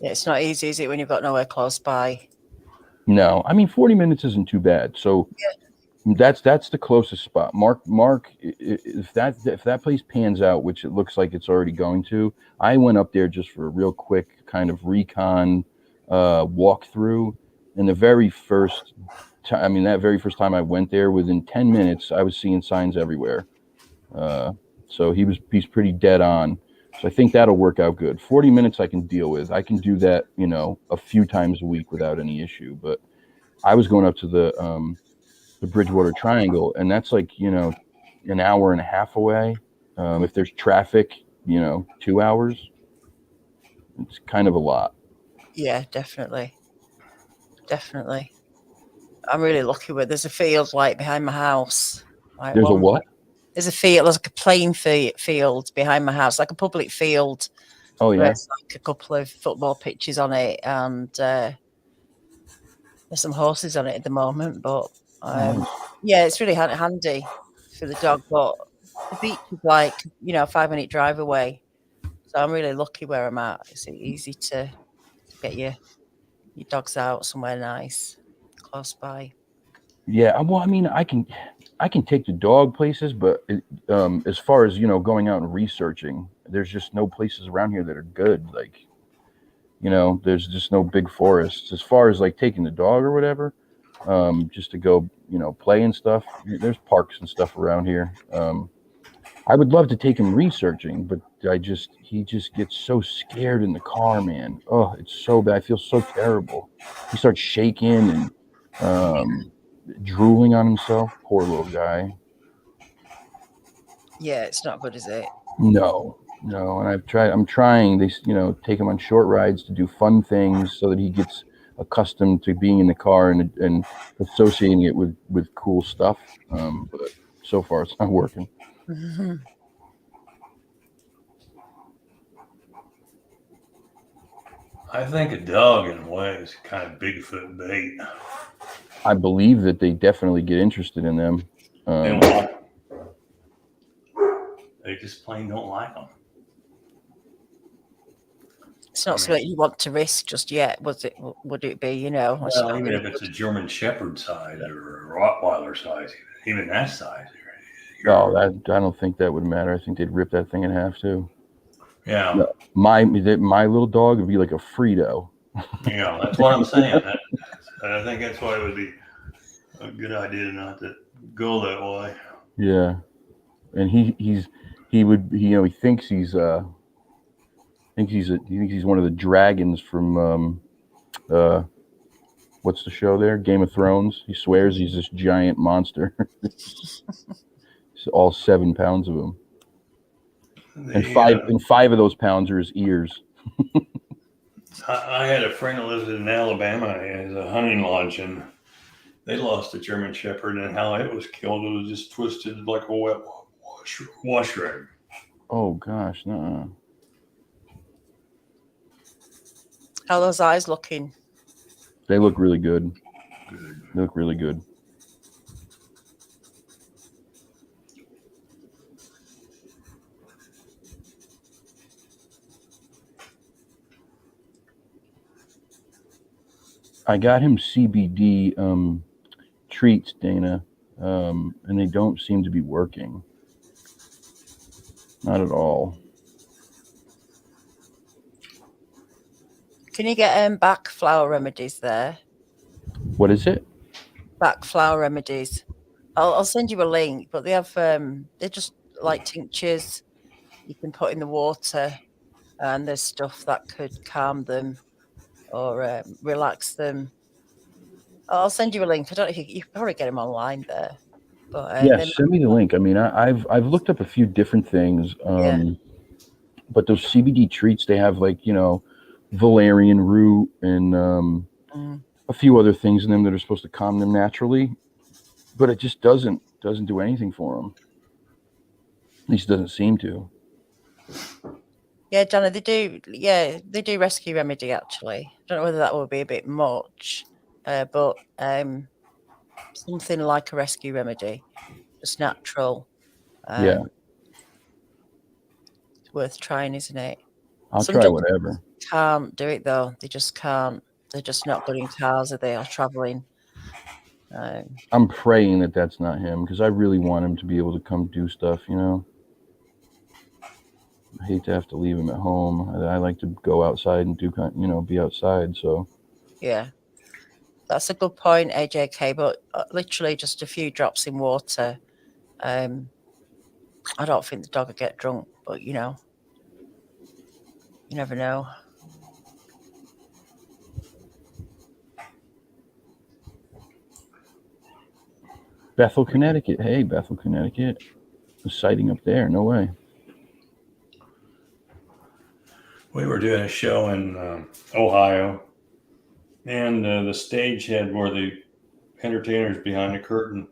Yeah, it's not easy, is it, when you've got nowhere close by? No, I mean, 40 minutes isn't too bad. So that's the closest spot. Mark, if that place pans out, which it looks like it's already going to, I went up there just for a real quick kind of recon walkthrough. And that very first time I went there, within 10 minutes, I was seeing signs everywhere. So he's pretty dead on. So I think that'll work out good. 40 minutes I can deal with. I can do that, a few times a week without any issue. But I was going up to the Bridgewater Triangle, and that's like, an hour and a half away. If there's traffic, 2 hours. It's kind of a lot. Yeah, definitely. Definitely. I'm really lucky with there's a field like behind my house. Like There's a what? There's a field, there's like a playing field behind my house, like a public field. Oh, yeah. There's like a couple of football pitches on it, and there's some horses on it at the moment. But yeah, it's really handy for the dog. But the beach is like, a 5-minute drive away. So I'm really lucky where I'm at. It's easy to get your dogs out somewhere nice, close by. Yeah, well, I mean, I can take the dog places, but as far as going out and researching, there's just no places around here that are good. Like, there's just no big forests. As far as like taking the dog or whatever, just to go, play and stuff. There's parks and stuff around here. I would love to take him researching, but he just gets so scared in the car, man. Oh, it's so bad. I feel so terrible. He starts shaking and drooling on himself. Poor little guy. Yeah, it's not good, is it? No. And I'm trying. They, take him on short rides to do fun things so that he gets accustomed to being in the car and associating it with cool stuff. But so far it's not working. Mm-hmm. I think a dog, in a way, is kind of Bigfoot bait. I believe that they definitely get interested in them. They just plain don't like them. It's not something you want to risk just yet, would it be, Well, even if it's a German Shepherd size or a Rottweiler size, even that size. No, I don't think that would matter. I think they'd rip that thing in half too. Yeah. No, my little dog would be like a Frito. Yeah, that's what I'm saying. I think that's why it would be a good idea not to go that way. Yeah, and he thinks he's one of the dragons from what's the show there? Game of Thrones. He swears he's this giant monster. All 7 pounds of him, and 5 of those pounds are his ears. I had a friend that lives in Alabama. He has a hunting lodge, and they lost a German Shepherd, and how it was killed, it was just twisted like a wet wash rag. Oh gosh, no. How are those eyes looking? They look really good. They look really good. I got him CBD treats, Dana, and they don't seem to be working. Not at all. Can you get back flower remedies there? What is it? Back flower remedies. I'll send you a link, but they have they're just like tinctures you can put in the water, and there's stuff that could calm them or relax them. I'll send you a link. I don't know if you can probably get them online there. But Yeah, send me the link. I mean, I've looked up a few different things. Yeah. But those CBD treats, they have like, valerian root and a few other things in them that are supposed to calm them naturally, but it just doesn't do anything for them. At least it doesn't seem to. Yeah, Jana, they do rescue remedy actually. I don't know whether that will be a bit much, but something like a rescue remedy, just natural. Yeah. It's worth trying, isn't it? I'll Some try dogs whatever. can't do it though. They just can't. They're just not good in cars, are they? Or traveling. I'm praying that that's not him, because I really want him to be able to come do stuff, I hate to have to leave him at home. I like to go outside and do, be outside. So yeah, that's a good point, AJK. But literally just a few drops in water. I don't think the dog will get drunk, but you never know. Bethel, Connecticut. Hey, Bethel, Connecticut. A sighting up there. No way. We were doing a show in Ohio, and the stage had where the entertainers behind the curtain,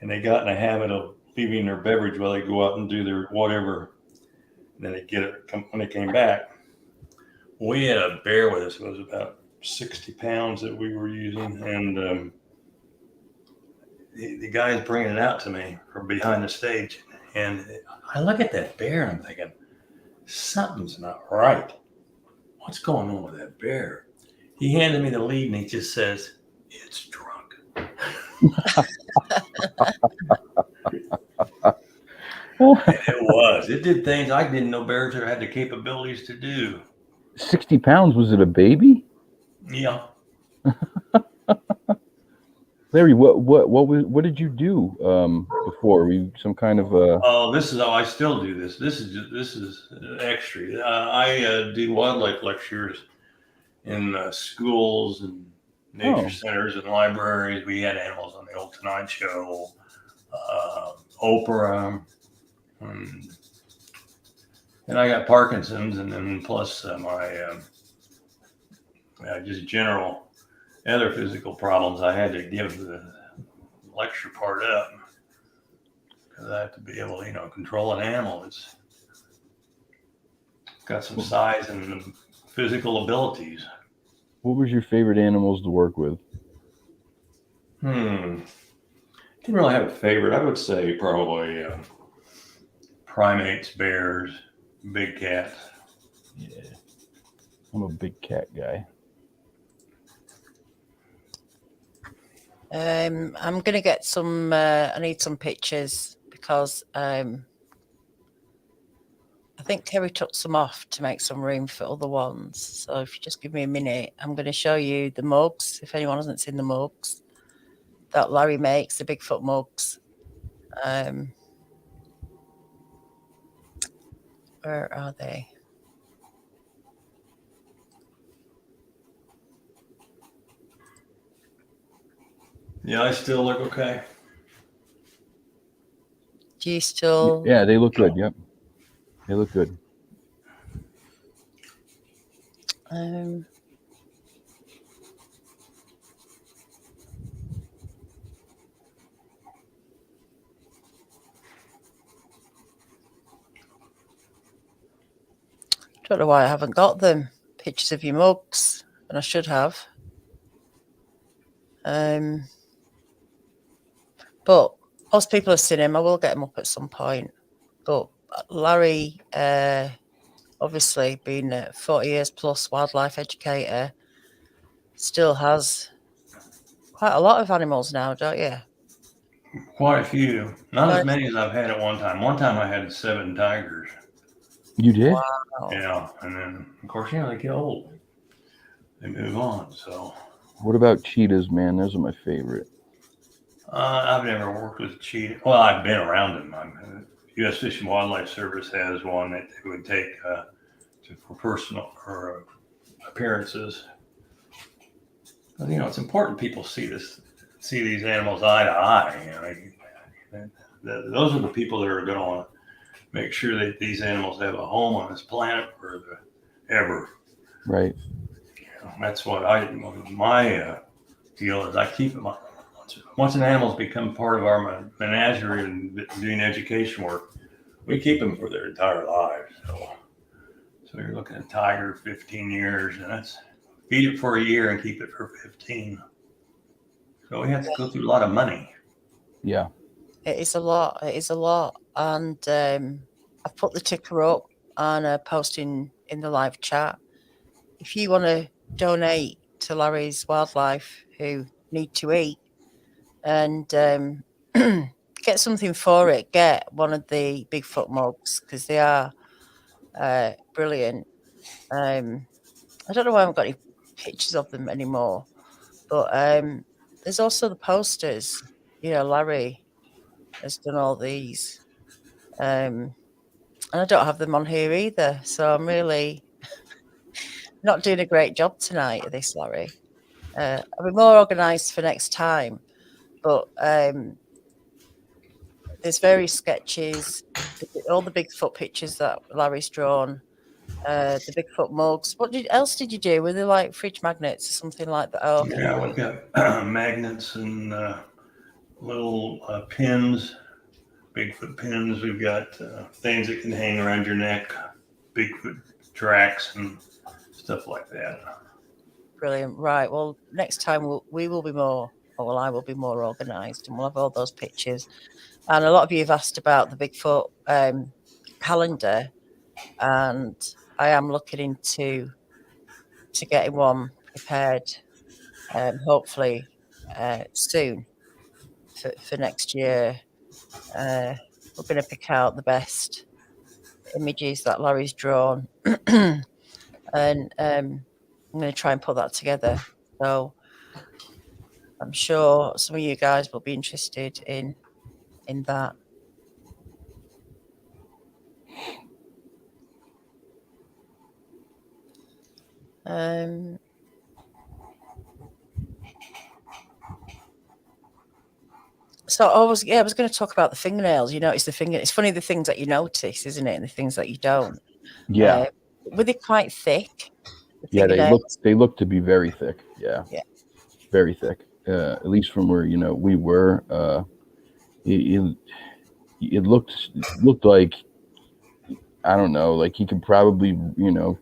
and they got in a habit of leaving their beverage while they go out and do their whatever. And then they get it when they came back. We had a bear with us. It was about 60 pounds that we were using, and the guy's bringing it out to me from behind the stage, and I look at that bear and I'm thinking, something's not right. What's going on with that bear? He handed me the lead and he just says, it's drunk. And it was. It did things I didn't know bears ever had the capabilities to do. 60 pounds? Was it a baby? Yeah. Larry, what did you do before? Were you some kind of Oh, this is how I still do this. This is extra. I do wildlife lectures in schools and nature centers and libraries. We had animals on the old Tonight Show, Oprah, and I got Parkinson's, and then plus my just general other physical problems. I had to give the lecture part up because I have to be able to, control an animal. It's got some size and physical abilities. What was your favorite animals to work with? Didn't really have a favorite. I would say probably primates, bears, big cats. Yeah, I'm a big cat guy. I'm gonna get some. I need some pictures because I think Kerry took some off to make some room for other ones. So if you just give me a minute, I'm going to show you the mugs. If anyone hasn't seen the mugs that Larry makes, the Bigfoot mugs. Where are they? Yeah, I still look okay. Do you still? Yeah, they look good. Yep, they look good. Don't know why I haven't got them. Pictures of your mugs, and I should have. But most people have seen him. I will get him up at some point. But Larry, obviously being a 40 years plus wildlife educator, still has quite a lot of animals now, don't you? Quite a few. Not as many as I've had at one time. One time I had 7 tigers. You did? Wow. Yeah, and then of course, they get old, they move on. So, What about cheetahs, man? Those are my favorite. I've never worked with cheetah. Well, I've been around them. U.S. Fish and Wildlife Service has one that they would take for personal or appearances. But it's important people see these animals eye to eye. Those are the people that are going to want to make sure that these animals have a home on this planet forever. Right. That's what my deal is. I keep them. Once an animal's become part of our menagerie and doing education work, we keep them for their entire lives. So you're looking at a tiger 15 years, and that's feed it for a year and keep it for 15. So we have to go through a lot of money. Yeah. It is a lot. It is a lot. And I've put the ticker up and posting in the live chat. If you want to donate to Larry's Wildlife, who need to eat, and get something for it, get one of the Bigfoot mugs, because they are brilliant. I don't know why I haven't got any pictures of them anymore, but there's also the posters. Larry has done all these, and I don't have them on here either, so I'm really not doing a great job tonight of this, Larry. I'll be more organised for next time, but there's various sketches, all the Bigfoot pictures that Larry's drawn, the Bigfoot mugs. What else did you do? Were they like fridge magnets or something like that? Oh, okay. Yeah, we've got magnets and little pins, Bigfoot pins. We've got things that can hang around your neck, Bigfoot tracks and stuff like that. Brilliant. Right. Well, next time I will be more organised, and we'll have all those pictures. And a lot of you have asked about the Bigfoot calendar, and I am looking into getting one prepared, hopefully soon for next year. We're going to pick out the best images that Larry's drawn, and I'm going to try and put that together. So I'm sure some of you guys will be interested in that. So I was going to talk about the fingernails. You notice it's funny the things that you notice, isn't it? And the things that you don't. Yeah. Were they quite thick? Yeah, they look to be very thick. Yeah. Yeah. Very thick. At least from where we were. It looked like, I don't know, like he could probably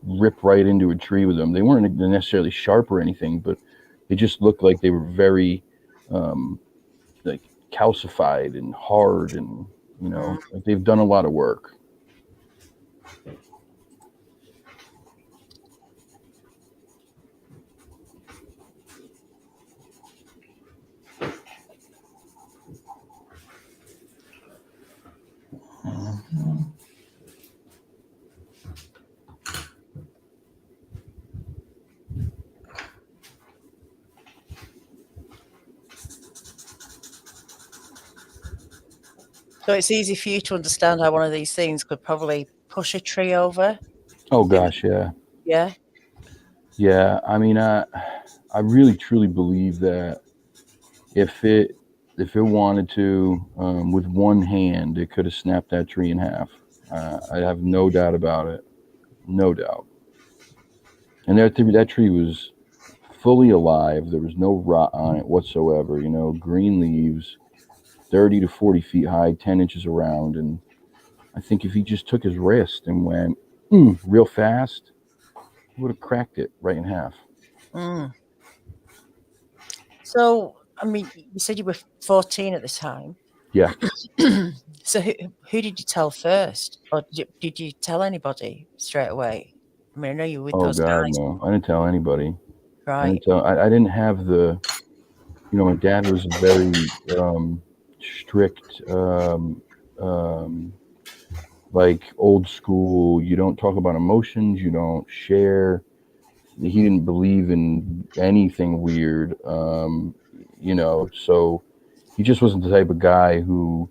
rip right into a tree with them. They weren't necessarily sharp or anything, but they just looked like they were very like calcified and hard, and like they've done a lot of work. So it's easy for you to understand how one of these things could probably push a tree over. Oh gosh, yeah. Yeah. Yeah, I mean, I really truly believe that if it wanted to, with one hand, it could have snapped that tree in half. I have no doubt about it. No doubt. And that tree was fully alive. There was no rot on it whatsoever. Green leaves, 30 to 40 feet high, 10 inches around. And I think if he just took his wrist and went real fast, he would have cracked it right in half. So, I mean, you said you were 14 at the time. Yeah. So who did you tell first? Or did you tell anybody straight away? I mean, I know you were with those guys. No. I didn't tell anybody. Right. I didn't have the, my dad was very strict like old school. You don't talk about emotions. You don't share. He didn't believe in anything weird. So he just wasn't the type of guy who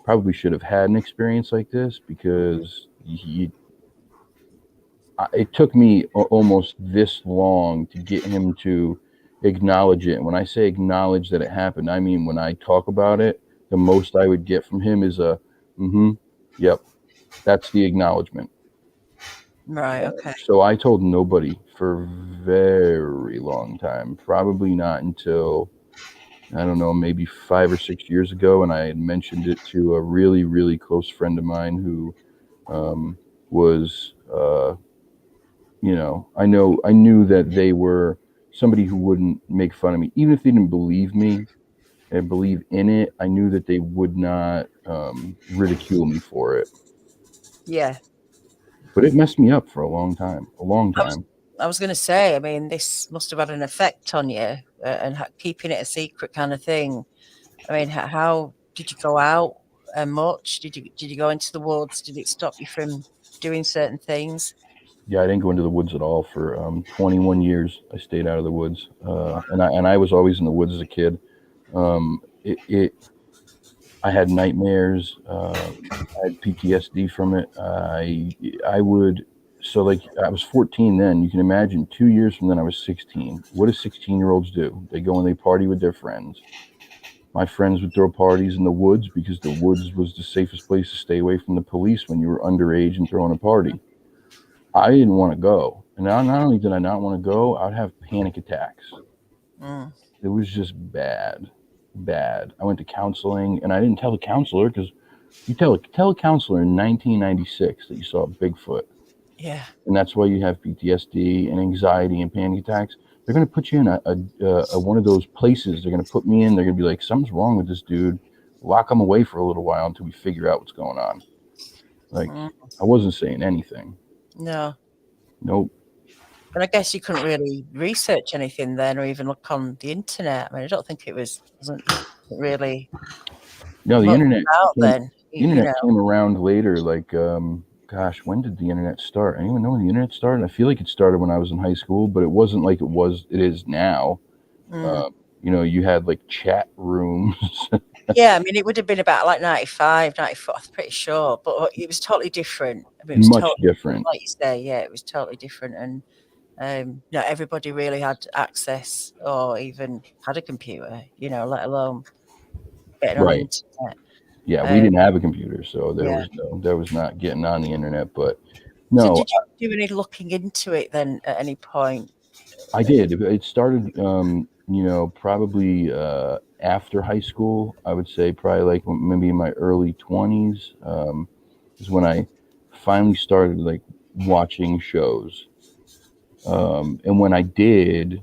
probably should have had an experience like this, because it took me almost this long to get him to acknowledge it. And when I say acknowledge that it happened, I mean, when I talk about it, the most I would get from him is a, yep, that's the acknowledgement. Right. Okay. So I told nobody for a very long time, probably not until, I don't know, maybe 5 or 6 years ago. And I had mentioned it to a really, really close friend of mine who was, I knew that they were somebody who wouldn't make fun of me. Even if they didn't believe me and believe in it, I knew that they would not ridicule me for it. Yeah. But it messed me up for a long time. I was going to say, I mean, this must have had an effect on you, and keeping it a secret kind of thing. I mean, how did you go out much? Did you go into the woods? Did it stop you from doing certain things? Yeah, I didn't go into the woods at all for 21 years. I stayed out of the woods, and I was always in the woods as a kid. I had nightmares. I had PTSD from it. I was 14 then. You can imagine 2 years from then I was 16. What do 16-year-olds do? They go and they party with their friends. My friends would throw parties in the woods because the woods was the safest place to stay away from the police when you were underage and throwing a party. I didn't want to go. And not only did I not want to go, I would have panic attacks. It was just bad. I went to counseling, and I didn't tell the counselor, because you tell a counselor in 1996 that you saw a Bigfoot. Yeah. And that's why you have PTSD and anxiety and panic attacks. They're going to put you in a one of those places. They're going to put me in. They're going to be like, something's wrong with this dude. Lock him away for a little while until we figure out what's going on. Like, I wasn't saying anything. No. Nope. But I guess you couldn't really research anything then, or even look on the internet. I mean, I don't think it wasn't really. No, the internet out then. Came around later. Like, gosh, when did the internet start? Anyone know when the internet started? I feel like it started when I was in high school, but it wasn't like it is now. You had like chat rooms. Yeah, I mean, it would have been about like 95, 94, I'm pretty sure, but it was totally different. I mean, it was much different. Like you say, yeah, it was totally different. And not everybody really had access or even had a computer, let alone getting on the internet. Yeah, we didn't have a computer, so there was not getting on the internet. But no. So did you do any looking into it then at any point? I did. It started, probably after high school. I would say probably like maybe in my early 20s is when I finally started like watching shows. And when I did,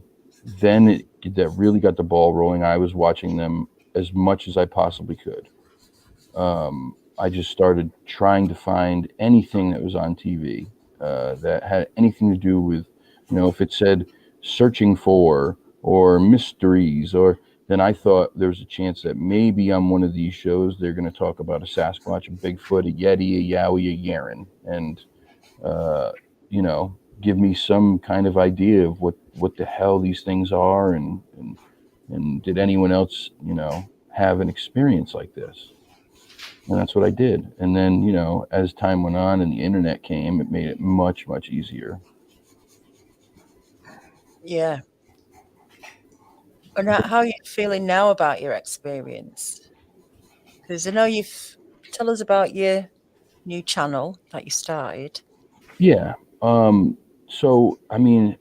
then that really got the ball rolling. I was watching them as much as I possibly could. I just started trying to find anything that was on TV that had anything to do with, if it said searching for or mysteries, then I thought there was a chance that maybe on one of these shows they're going to talk about a Sasquatch, a Bigfoot, a Yeti, a Yowie, a Yaren, and give me some kind of idea of what the hell these things are, and did anyone else have an experience like this. And that's what I did. And then, as time went on and the internet came, it made it much, much easier. Yeah. And how are you feeling now about your experience? Because I know tell us about your new channel that you started. Yeah. So, I mean,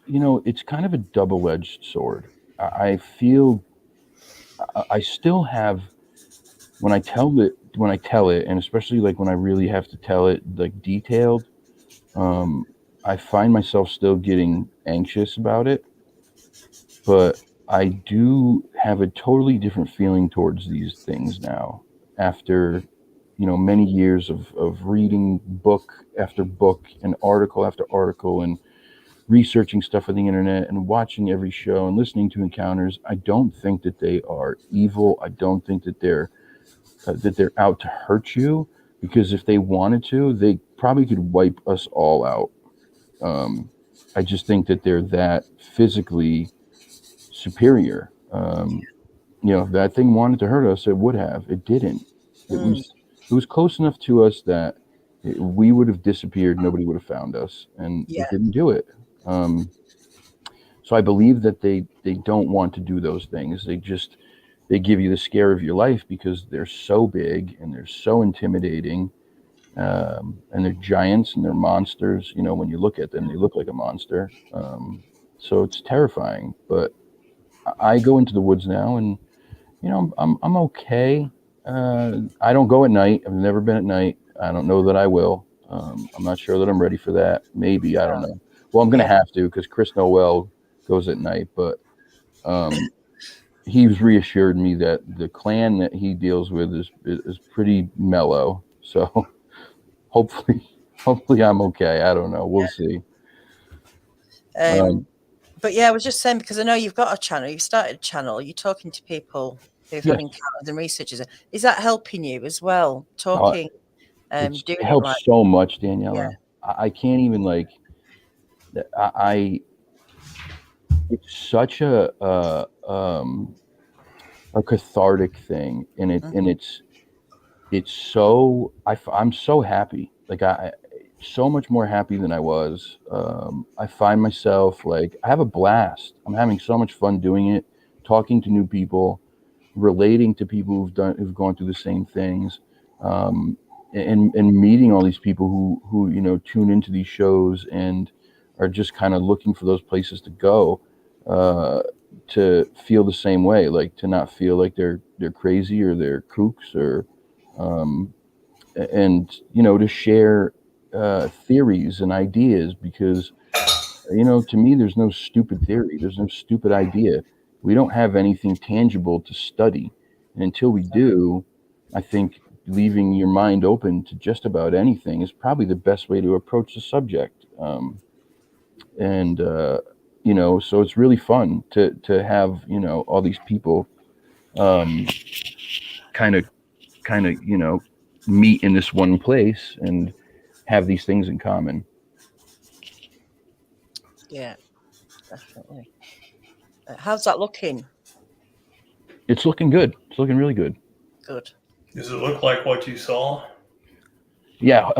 it's kind of a double-edged sword. I feel I still have, when I tell it, and especially like when I really have to tell it like detailed, I find myself still getting anxious about it, but I do have a totally different feeling towards these things now after, many years of reading book after book and article after article and researching stuff on the internet and watching every show and listening to encounters. I don't think that they are evil. I don't think that they're out to hurt you. because if they wanted to, they probably could wipe us all out. I just think that they're that physically superior. If that thing wanted to hurt us, it would have. It didn't. It was close enough to us that we would have disappeared. Nobody would have found us, and it didn't do it. So I believe that they don't want to do those things. They give you the scare of your life because they're so big and they're so intimidating, and they're giants and they're monsters. When you look at them, they look like a monster. So it's terrifying. But I go into the woods now, and I'm okay. I don't go at night. I've never been at night. I don't know that I will. I'm not sure that I'm ready for that. Maybe, I don't know. Well, I'm going to have to, because Chris Noel goes at night, but he's reassured me that the clan that he deals with is pretty mellow. So hopefully I'm okay. I don't know. We'll see. But yeah, I was just saying, because I know you've got a channel, you've started a channel, you're talking to people who've had encounters and researchers. Is that helping you as well? Talking, it helps so much, Daniela. I can't even it's such a cathartic thing, and it's so I'm so happy. I so much more happy than I was. I find myself I have a blast. I'm having so much fun doing it, talking to new people, relating to people who've gone through the same things, and meeting all these people who tune into these shows and are just kind of looking for those places to go, to feel the same way, to not feel like they're crazy or they're kooks, or and to share theories and ideas, because to me there's no stupid theory, there's no stupid idea. We don't have anything tangible to study, and until we do, I think leaving your mind open to just about anything is probably the best way to approach the subject. So it's really fun to have all these people kind of meet in this one place and have these things in common. Yeah, definitely. How's that looking? It's looking good. It's looking really good. Good. Does it look like what you saw? Yeah.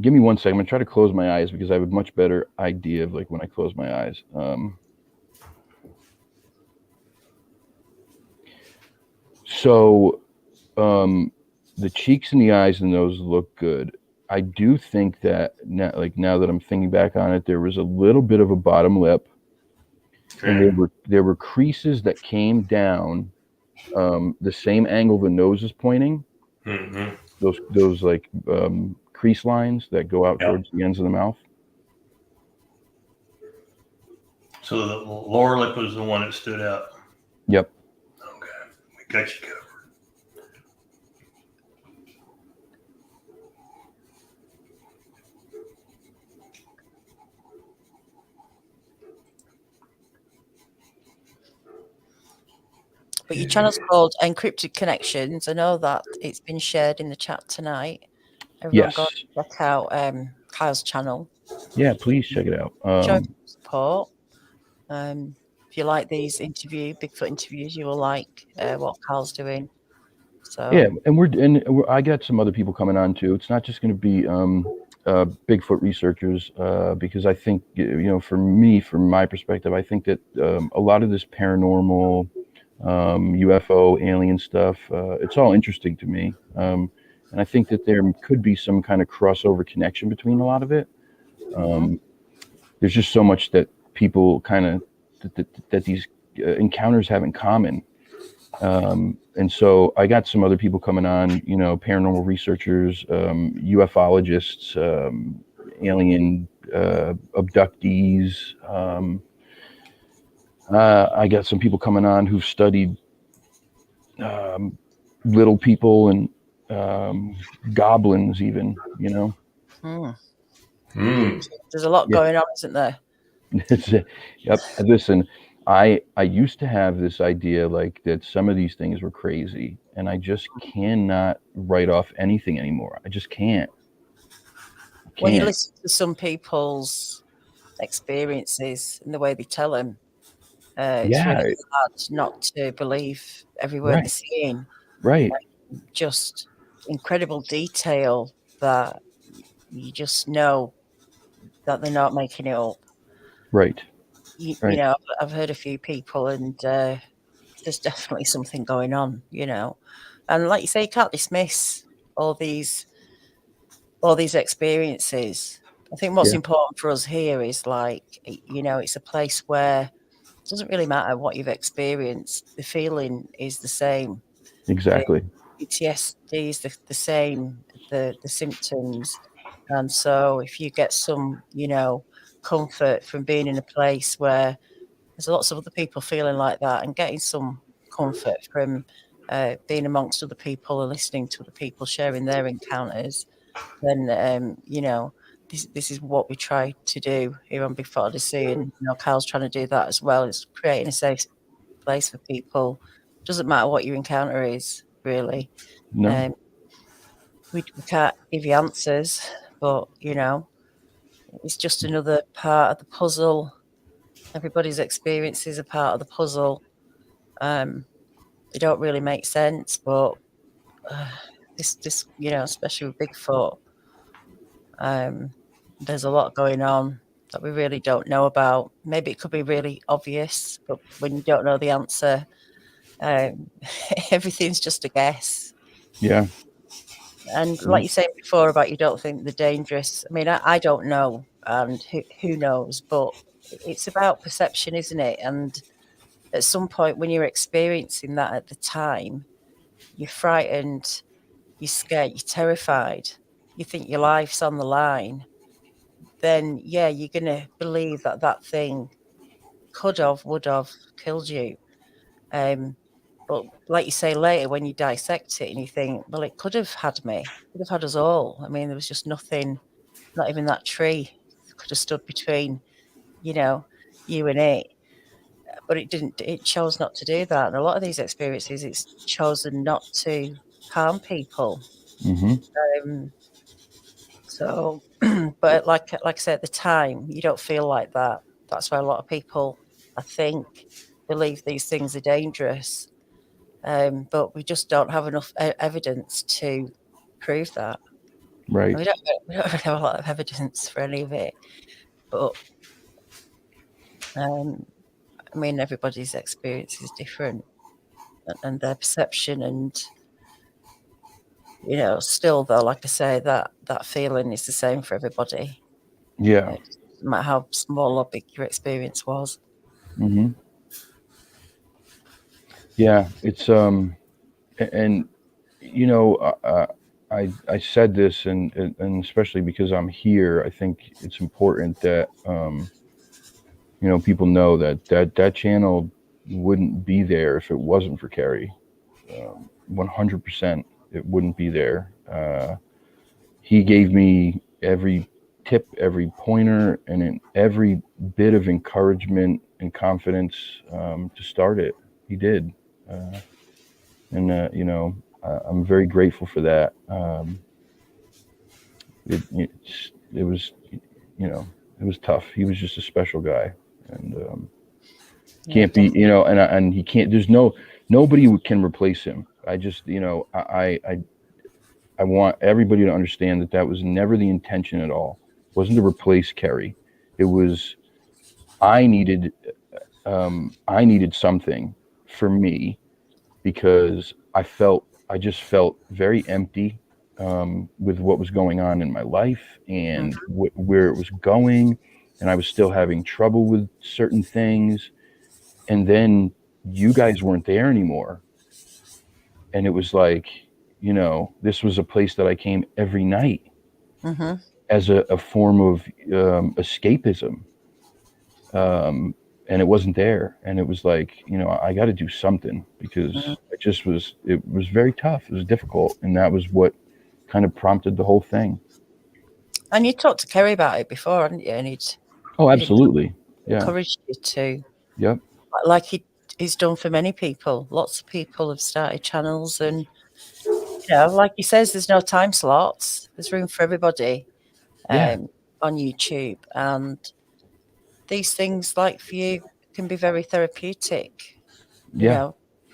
Give me 1 second. I'm gonna try to close my eyes, because I have a much better idea of when I close my eyes. The cheeks and the eyes and nose look good. I do think that now that I'm thinking back on it, there was a little bit of a bottom lip, and there were creases that came down the same angle the nose is pointing. Mm-hmm. Those crease lines that go out towards the ends of the mouth. So the lower lip was the one that stood out. Yep. Okay, we got you covered. But your channel's called EnCryptid Connections. I know that it's been shared in the chat tonight. Everyone go check out Kyle's channel. Yeah, please check it out. Show support. If you like these Bigfoot interviews, you will like what Kyle's doing. So yeah, and I got some other people coming on too. It's not just going to be Bigfoot researchers, because I think from my perspective, I think that a lot of this paranormal, UFO, alien stuff, it's all interesting to me, and I think that there could be some kind of crossover connection between a lot of it. There's just so much that people that these encounters have in common. And so I got some other people coming on, paranormal researchers, ufologists, alien abductees. I got some people coming on who've studied little people and goblins even, There's a lot going on, isn't there? Yep. Listen, I used to have this idea like that some of these things were crazy, and I just cannot write off anything anymore. I just can't. When you listen to some people's experiences and the way they tell them, it's Yeah, really hard not to believe every word they're right, saying. right, Just incredible detail that you just know that they're not making it up. right, You right. know, I've heard a few people, and there's definitely something going on. And like you say, you can't dismiss all these experiences. I think what's Yeah, important for us here is it's a place where it doesn't really matter what you've experienced. The feeling is the same. The exactly. PTSD is the same, the symptoms. And so if you get some, comfort from being in a place where there's lots of other people feeling like that, and getting some comfort from being amongst other people and listening to other people sharing their encounters, then, this is what we try to do here on Bigfoot Odyssey. And, Kyle's trying to do that as well. It's creating a safe place for people. Doesn't matter what your encounter is, really. No, Um, we can't give you answers, but, it's just another part of the puzzle. Everybody's experience is a part of the puzzle. They don't really make sense, but this, especially with Bigfoot, there's a lot going on that we really don't know about. Maybe it could be really obvious, but when you don't know the answer, everything's just a guess. yeah, And like you said before about you don't think they're dangerous. I mean, I don't know, and who knows? But it's about perception, isn't it? And at some point when you're experiencing that at the time, you're frightened, you're scared, you're terrified, you think your life's on the line, then yeah, you're going to believe that that thing would have killed you. But like you say later, when you dissect it and you think, well, it could have had me, could have had us all. I mean, there was just nothing, not even that tree could have stood between, you and it. But it didn't, it chose not to do that. And a lot of these experiences, it's chosen not to harm people. hmm So, but like I said, at the time, you don't feel like that. That's why a lot of people, I think, believe these things are dangerous. But we just don't have enough evidence to prove that. right. And we don't really have a lot of evidence for any of it. But I mean, everybody's experience is different, and their perception, and still though, like I say, that feeling is the same for everybody. Yeah. It doesn't matter how small or big your experience was. hmm Yeah, it's and I said this, and especially because I'm here, I think it's important that people know that channel wouldn't be there if it wasn't for Kerry. 100%, it wouldn't be there. He gave me every tip, every pointer, and every bit of encouragement and confidence to start it. He did, and I'm very grateful for that. It was, it was tough. He was just a special guy, and can't be, and he can't. There's nobody can replace him. I just, I want everybody to understand that was never the intention at all. It wasn't to replace Kerry. It was I needed something for me, because I just felt very empty with what was going on in my life, and where it was going, and I was still having trouble with certain things. And then you guys weren't there anymore, and it was like, this was a place that I came every night as a form of escapism, and it wasn't there. And it was like, I got to do something, because it was very tough. It was difficult, and that was what kind of prompted the whole thing. And you talked to Kerry about it before, hadn't you? And Oh, absolutely. Yeah. encouraged you to. Yep. like he's done for many people. Lots of people have started channels, and like he says, there's no time slots. There's room for everybody on YouTube, and these things, like for you, can be very therapeutic.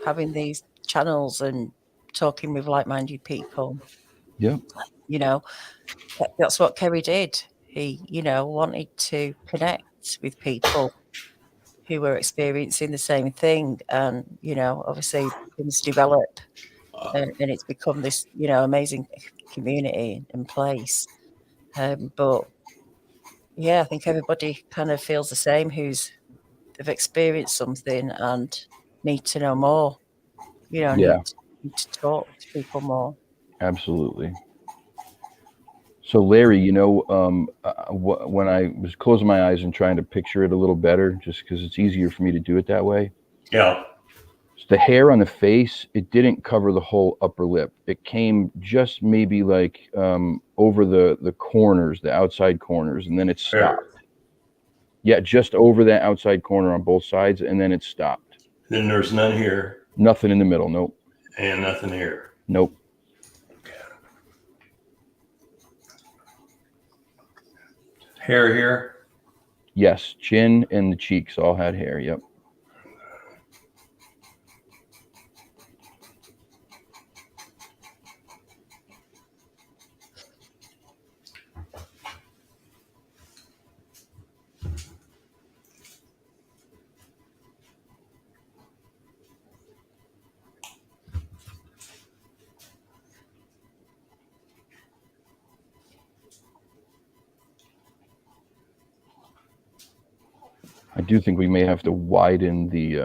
Having these channels and talking with like-minded people. Yeah. That's what Kerry did. He, wanted to connect with people who were experiencing the same thing, and obviously things develop, and it's become this amazing community and place. But yeah, I think everybody kind of feels the same they've experienced something and need to know more. Need to talk to people more. Absolutely. So Larry, when I was closing my eyes and trying to picture it a little better, just because it's easier for me to do it that way. Yeah. So the hair on the face, it didn't cover the whole upper lip. It came just maybe like over the corners, the outside corners, and then it stopped. Hair. Yeah, just over that outside corner on both sides, and then it stopped. Then there's none here. Nothing in the middle. Nope. And nothing here. Nope. Hair here? Yes, chin and the cheeks all had hair. Yep. I do think we may have to widen the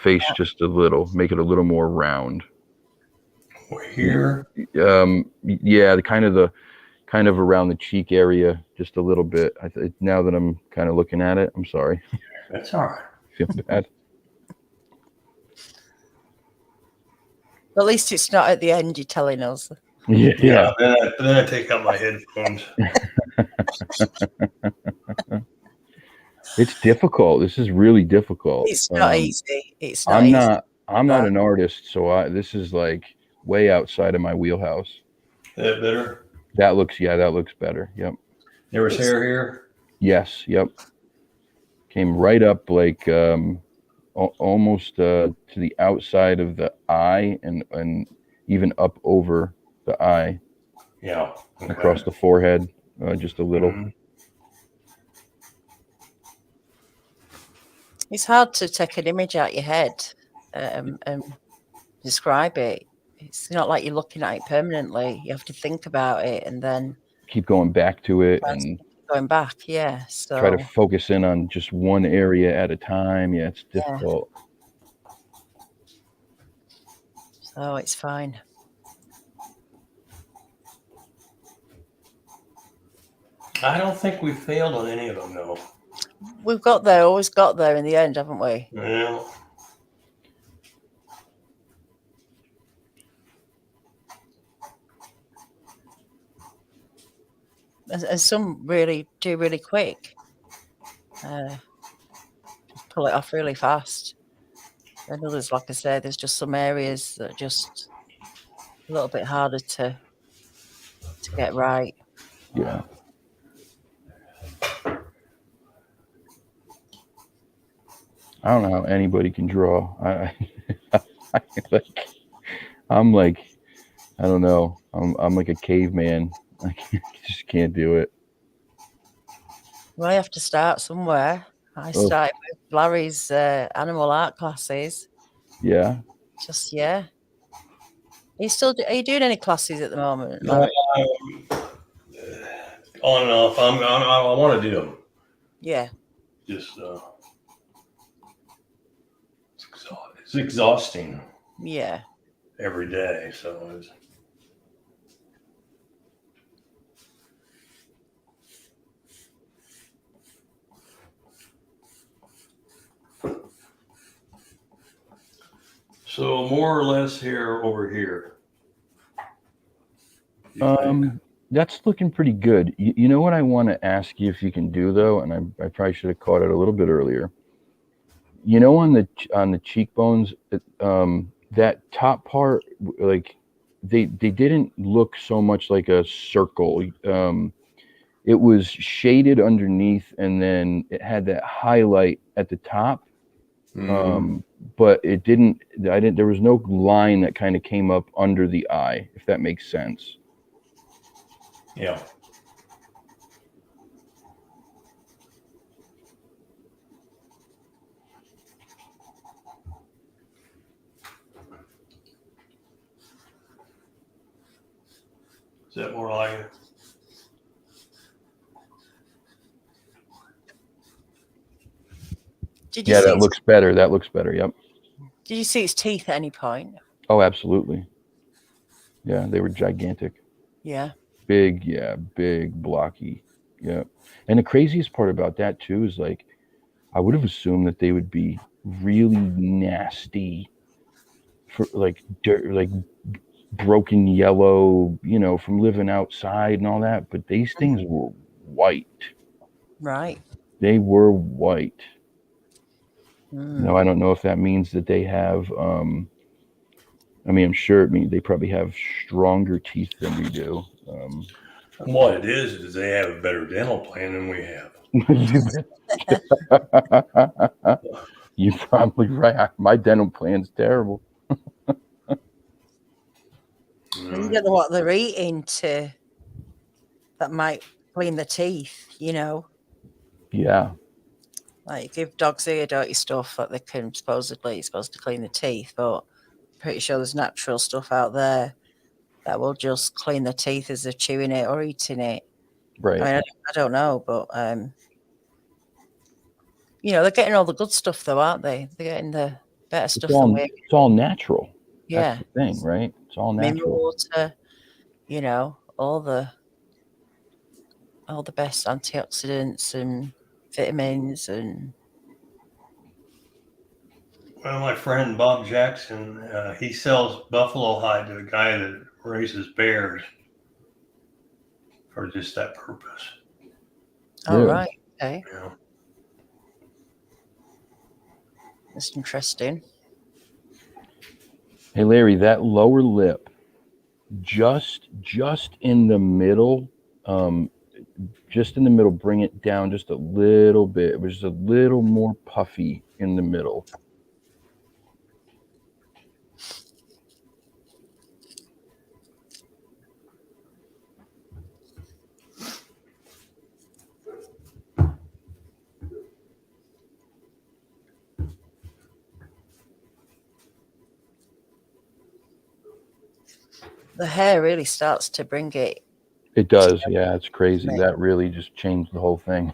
face just a little, make it a little more round. Here? Yeah, the kind of around the cheek area, just a little bit. Now that I'm kind of looking at it, I'm sorry. That's all right. Feel bad. At least it's not at the end you're telling us. Yeah. Then I take out my headphones. It's difficult. This is really difficult. It's not easy. It's not easy. I'm not an artist, so this is like way outside of my wheelhouse. That better? That looks better. Yep. There was hair here? Yes. Yep. Came right up like almost to the outside of the eye and even up over the eye. Yeah. Okay. Across the forehead, just a little. Mm-hmm. It's hard to take an image out your head and describe it. It's not like you're looking at it permanently. You have to think about it and then keep going back to it and going back. Yeah. So try to focus in on just one area at a time. Yeah, it's difficult. So it's fine. I don't think we failed on any of them, though. We've always got there in the end, haven't we? Yeah. And some really do really quick. Pull it off really fast. And others, like I said, there's just some areas that are just a little bit harder to get right. Yeah. I don't know how anybody can draw. I'm like, I don't know. I'm like a caveman. I just can't do it. Well, I have to start somewhere. I started with Larry's animal art classes. Yeah. Are you doing any classes at the moment, No, Larry? On and off. I want to do them. Yeah. Just it's exhausting. Yeah. Every day, so it's. So more or less here over here. That's looking pretty good. You know what I want to ask you if you can do though, and I probably should have caught it a little bit earlier. You know, on the cheekbones, that top part, like they didn't look so much like a circle. It was shaded underneath, and then it had that highlight at the top. But it didn't. I didn't. There was no line that kind of came up under the eye, if that makes sense. Yeah. Is that more like it? Did you Yeah, see that looks better. That looks better. Yep. Did you see its teeth at any point? Oh, absolutely. Yeah, they were gigantic. Yeah. Big, yeah, big, blocky. Yeah. And the craziest part about that too is like I would have assumed that they would be really nasty for like dirt, like broken yellow, you know, from living outside and all that, but these things were white. Right. They were white. Mm. Now I don't know if that means that they have I mean, I'm sure it means they probably have stronger teeth than we do. What it is they have a better dental plan than we have. You're probably right. My dental plan's terrible. You don't know what they're eating that might clean the teeth, you know. Yeah. Like you give dogs ear dirty stuff that they can supposedly it's supposed to clean the teeth, but I'm pretty sure there's natural stuff out there that will just clean the teeth as they're chewing it or eating it. Right. I mean, I don't know, but you know, they're getting all the good stuff though, aren't they? They're getting the better stuff than we. It's all natural. Yeah. That's the thing, right? It's all Mineral natural. water, you know, all the best antioxidants and vitamins and. Well, my friend Bob Jackson, he sells buffalo hide to a guy that raises bears for just that purpose. Oh, Really? right. Okay. Yeah. That's interesting. Hey Larry, that lower lip, just in the middle, bring it down just a little bit. It was just a little more puffy in the middle. The hair really starts to bring it. It does, yeah, it's crazy. That really just changed the whole thing.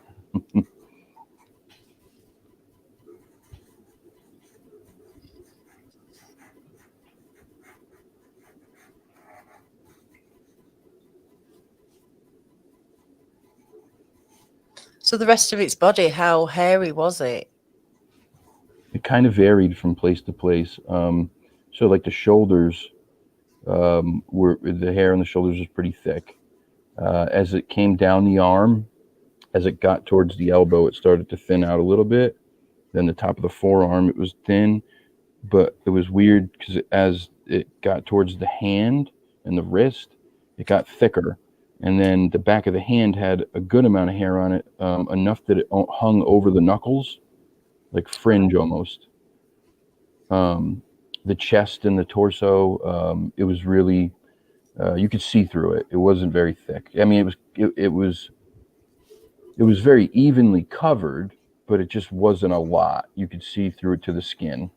So the rest of its body, how hairy was it? It kind of varied from place to place. So like the shoulders, the hair on the shoulders was pretty thick. As it came down the arm, as it got towards the elbow, it started to thin out a little bit. Then the top of the forearm, it was thin, but it was weird because as it got towards the hand and the wrist, it got thicker. And then the back of the hand had a good amount of hair on it, enough that it hung over the knuckles, like fringe almost. The chest and the torso, it was really, you could see through it. It wasn't very thick. I mean, it was very evenly covered, but it just wasn't a lot. You could see through it to the skin.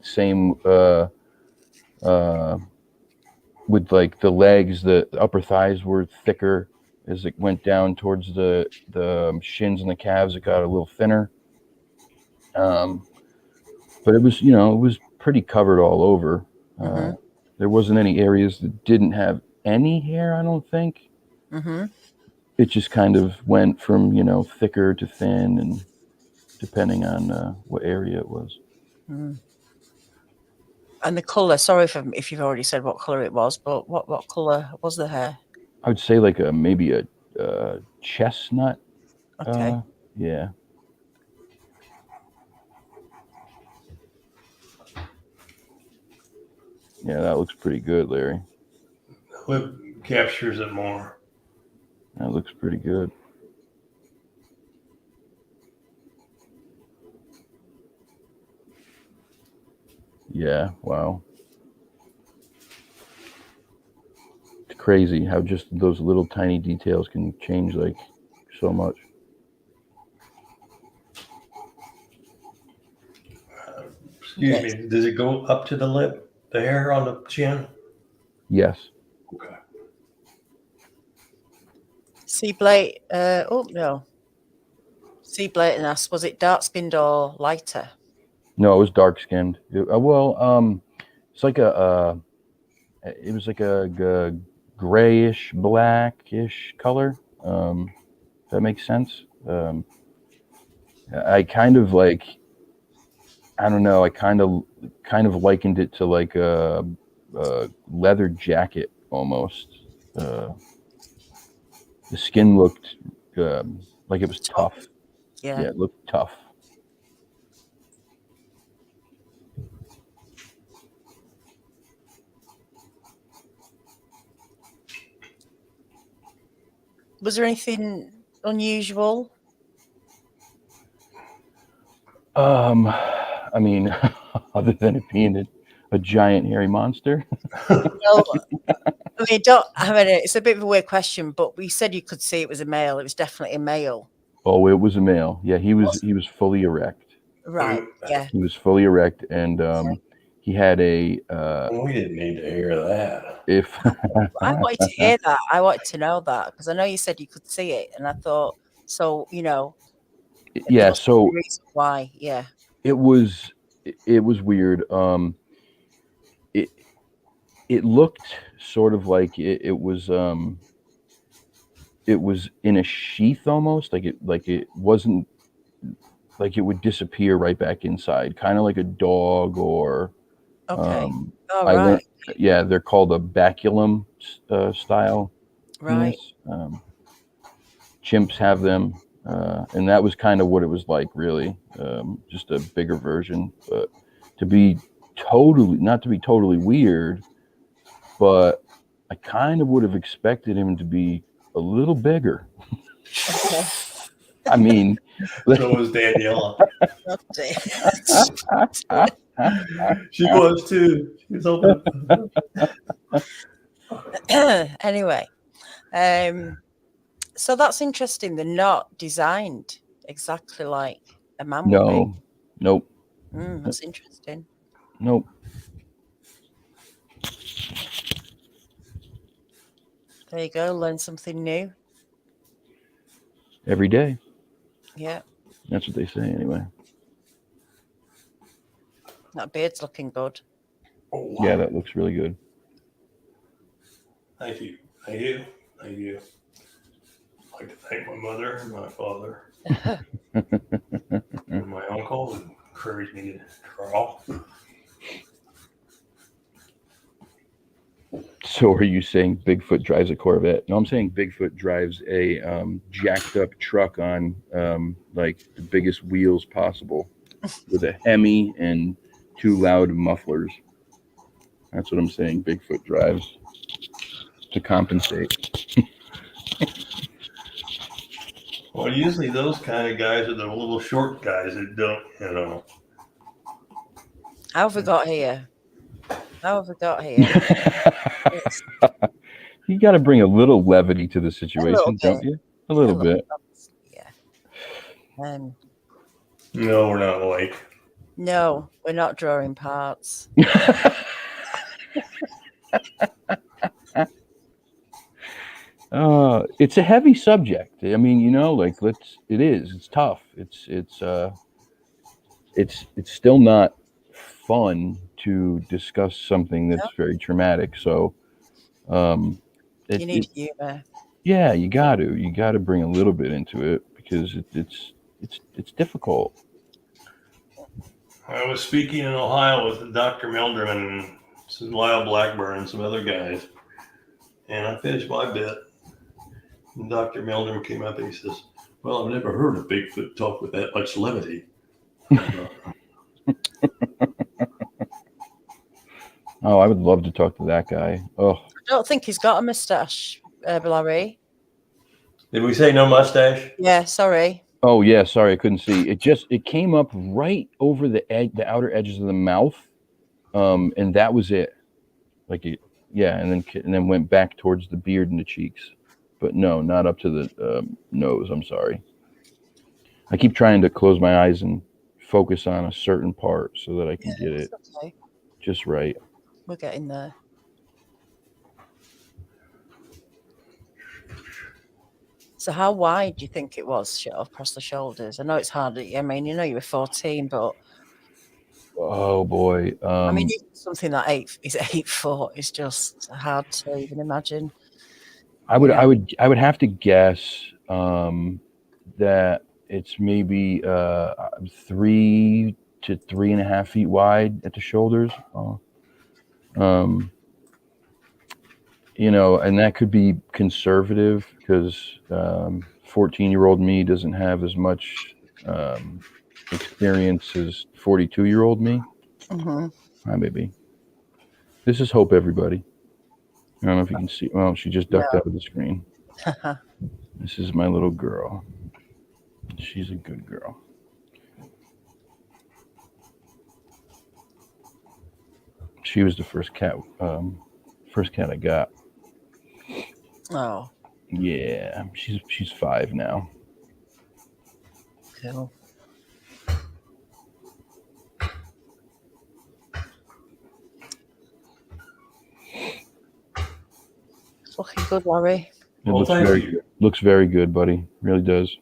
Same with like the legs, the upper thighs were thicker. As it went down towards the shins and the calves, it got a little thinner. But it was, it was pretty covered all over. There wasn't any areas that didn't have any hair, I don't think. It just kind of went from, thicker to thin, and depending on what area it was. And the color, sorry if you've already said what color it was, but what color was the hair? I would say like maybe a chestnut. Okay. Yeah. Yeah, that looks pretty good, Larry. Lip captures it more. That looks pretty good. Yeah, wow. It's crazy how just those little tiny details can change like so much. Excuse me. Does it go up to the lip? The hair on the chin? Yes. Okay. C. Blake. No. C. Blake and asks, was it dark skinned or lighter? No, it was dark skinned. It's like it was like a grayish, blackish color. If that makes sense. I kind of like, I don't know. I kind of likened it to like a leather jacket almost. The skin looked like it was tough. Yeah. Yeah, it looked tough. Was there anything unusual? I mean, other than it being a giant hairy monster. Well, it's a bit of a weird question, but we said you could see it was a male. It was definitely a male. Oh, it was a male. Yeah, he was fully erect. Right. Yeah. He was fully erect, and he had a. We didn't need to hear that. If I wanted to hear that. I wanted to know that because I know you said you could see it, and I thought so. yeah, so why? Yeah. it was weird. It looked sort of like it was in a sheath almost, like it wasn't, like it would disappear right back inside, kind of like a dog or Okay. I learned, yeah, they're called a baculum style penis. Chimps have them, and that was kind of what it was like, really, just a bigger version. But not to be totally weird, but I kind of would have expected him to be a little bigger. Okay. I mean, so was Daniela. She was too. She was open. Anyway, so that's interesting. They're not designed exactly like a man would be. Nope. That's interesting. Nope. There you go. Learn something new. Every day. Yeah. That's what they say, anyway. That beard's looking good. Oh, wow. Yeah, that looks really good. Thank you. Thank you. Thank you. I'd like to thank my mother and my father and my uncle who encouraged me to draw. So are you saying Bigfoot drives a Corvette? No, I'm saying Bigfoot drives a jacked up truck on like the biggest wheels possible with a Hemi and 2 loud mufflers. That's what I'm saying Bigfoot drives to compensate. Well, usually those kind of guys are the little short guys that don't, How have we got here? You got to bring a little levity to the situation, don't you? A little bit. Yeah. No, we're not like. No, we're not drawing parts. It's a heavy subject. I mean, it's tough. It's still not fun to discuss something that's very traumatic. So, you need humor. Yeah, you got to bring a little bit into it because it's difficult. I was speaking in Ohio with Dr. Meldrum and some Lyle Blackburn and some other guys, and I finished my bit. And Dr. Milner came up and he says, "Well, I've never heard a Bigfoot talk with that much levity." Oh, I would love to talk to that guy. Oh, I don't think he's got a mustache, Larry. Did we say no mustache? Yeah, sorry. oh yeah. Sorry, I couldn't see. It came up right over the outer edges of the mouth, and that was it. Like it, yeah, and then went back towards the beard and the cheeks, but no, not up to the nose. I'm sorry. I keep trying to close my eyes and focus on a certain part so that I can get it Okay. just right. We're getting there. So how wide do you think it was across the shoulders? I know it's hard. I mean, you were 14, but Oh boy. I mean, something that is 8 foot is just hard to even imagine. I would have to guess that it's maybe 3 to 3.5 feet wide at the shoulders. And that could be conservative because 14-year-old me doesn't have as much experience as 42-year-old me. Mm-hmm. Hi, baby. This is Hope, everybody. I don't know if you can see. Well, she just ducked out of the screen. This is my little girl. She's a good girl. She was the first cat I got. Oh, yeah. She's 5 now. cool. It's looking good, Larry. Looks very good, buddy. Really does.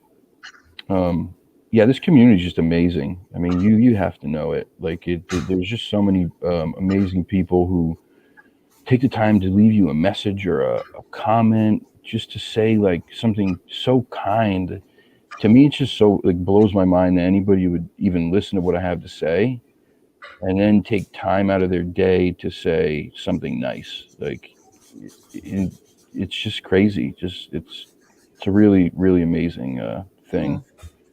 Yeah, this community is just amazing. I mean, you have to know it. Like there's just so many amazing people who take the time to leave you a message or a comment just to say like something so kind. To me, it's just so like blows my mind that anybody would even listen to what I have to say and then take time out of their day to say something nice. Like it's just crazy. It's a really, really amazing thing. Mm.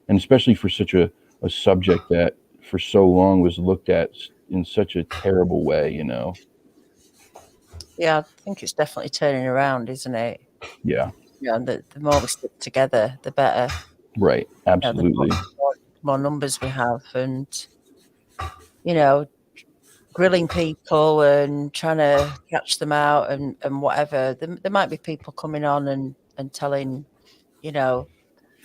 And especially for such a subject that for so long was looked at in such a terrible way, Yeah, I think it's definitely turning around, isn't it? Yeah. Yeah, the more we stick together, the better. Right. Absolutely. The more numbers we have, and grilling people and trying to catch them out and whatever. There might be people coming on and telling,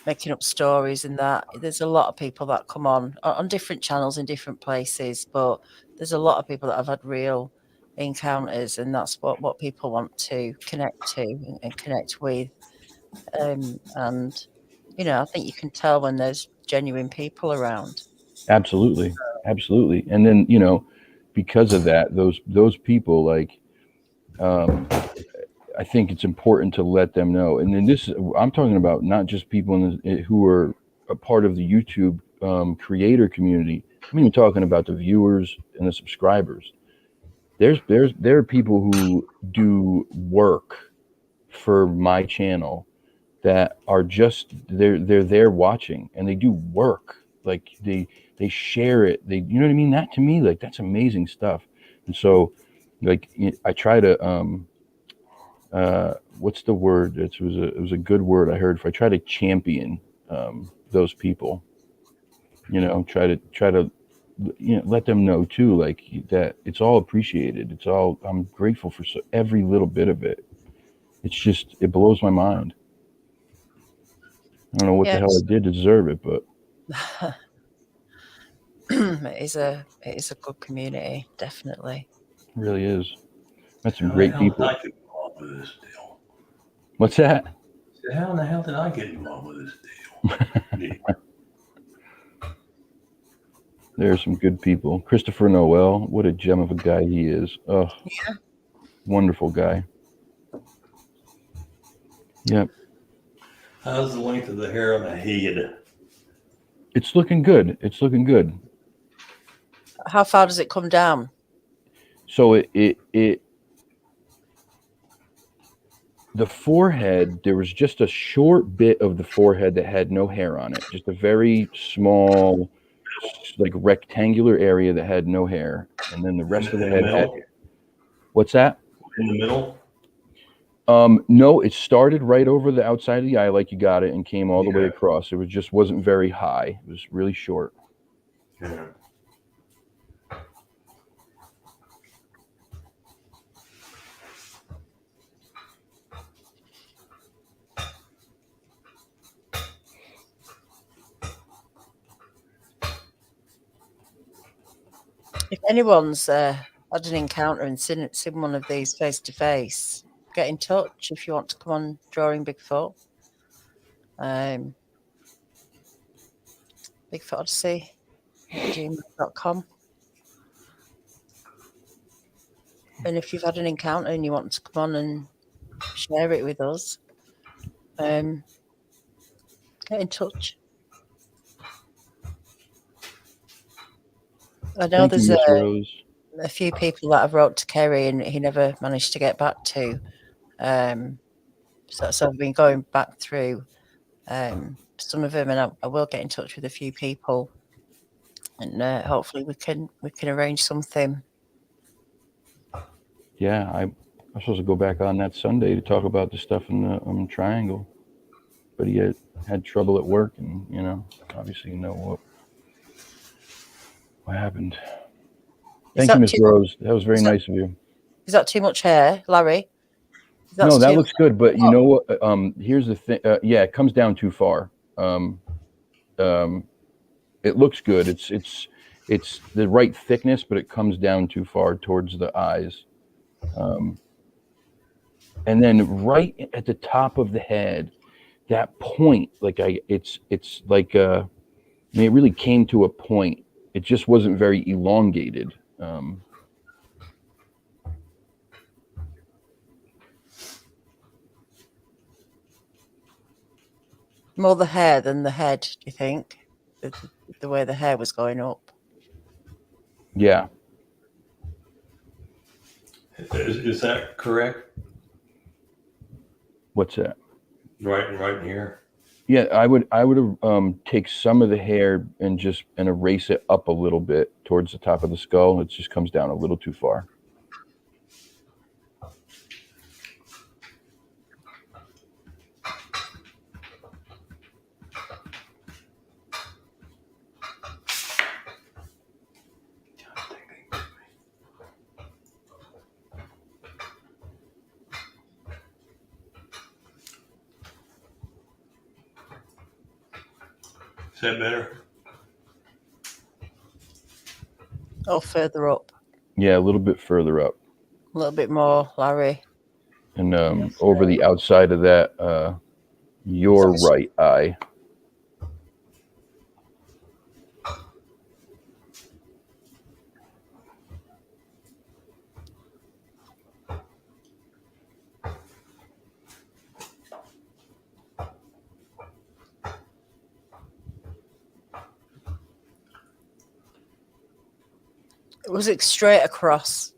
making up stories and that. There's a lot of people that come on different channels in different places, but there's a lot of people that have had real encounters, and that's what people want to connect to and connect with. And I think you can tell when there's genuine people around. Absolutely. And then, because of that, those people, like, I think it's important to let them know. And then I'm talking about not just people who are a part of the YouTube creator community. I'm even talking about the viewers and the subscribers. There are people who do work for my channel that are just they're there watching, and they do work. Like they share it. You know what I mean? That to me, like, that's amazing stuff. And so, like, I try to what's the word? It was a good word I heard. If I try to champion those people, try to let them know too, like, that it's all appreciated. I'm grateful for every little bit of it. It's just, it blows my mind. I don't know what the hell I did to deserve it, but it is a good community, definitely. It really is. Met some great people. How did I get involved with this deal? What's that? How in the hell did I get involved with this deal? There's some good people. Christopher Noel, what a gem of a guy he is. Oh, yeah. Wonderful guy. Yep. How's the length of the hair on the head? It's looking good. How far does it come down? So it The forehead, there was just a short bit of the forehead that had no hair on it. Just a very small, like rectangular area that had no hair. And then the rest of the head had. What's that? In the middle? No, it started right over the outside of the eye, like you got it, and came all the way across. It was just wasn't very high. It was really short. Yeah. If anyone's had an encounter and seen one of these face to face, get in touch if you want to come on Drawing Bigfoot. Bigfoot Odyssey at gmail.com. And if you've had an encounter and you want to come on and share it with us, get in touch. I know there's a few people that I've wrote to Kerry and he never managed to get back to. So I've been going back through some of them, and I will get in touch with a few people, and hopefully we can arrange something. Yeah, I'm supposed to go back on that Sunday to talk about the stuff in the Triangle, but he had trouble at work, and obviously what happened. Thank you, Miss Rose. That was very nice of you. Is that too much hair, Larry? No, that looks good, but you know what? Here's the thing. Yeah, it comes down too far. It looks good. It's the right thickness, but it comes down too far towards the eyes. And then right at the top of the head, that point, it's like it really came to a point. It just wasn't very elongated. More the hair than the head, do you think? The way the hair was going up. Yeah. Is that correct? What's that? Right here. Yeah, I would take some of the hair and erase it up a little bit towards the top of the skull. It just comes down a little too far. Is that better? Oh, further up. Yeah, a little bit further up. A little bit more, Larry. And over the outside of that, your right eye. Was it straight across?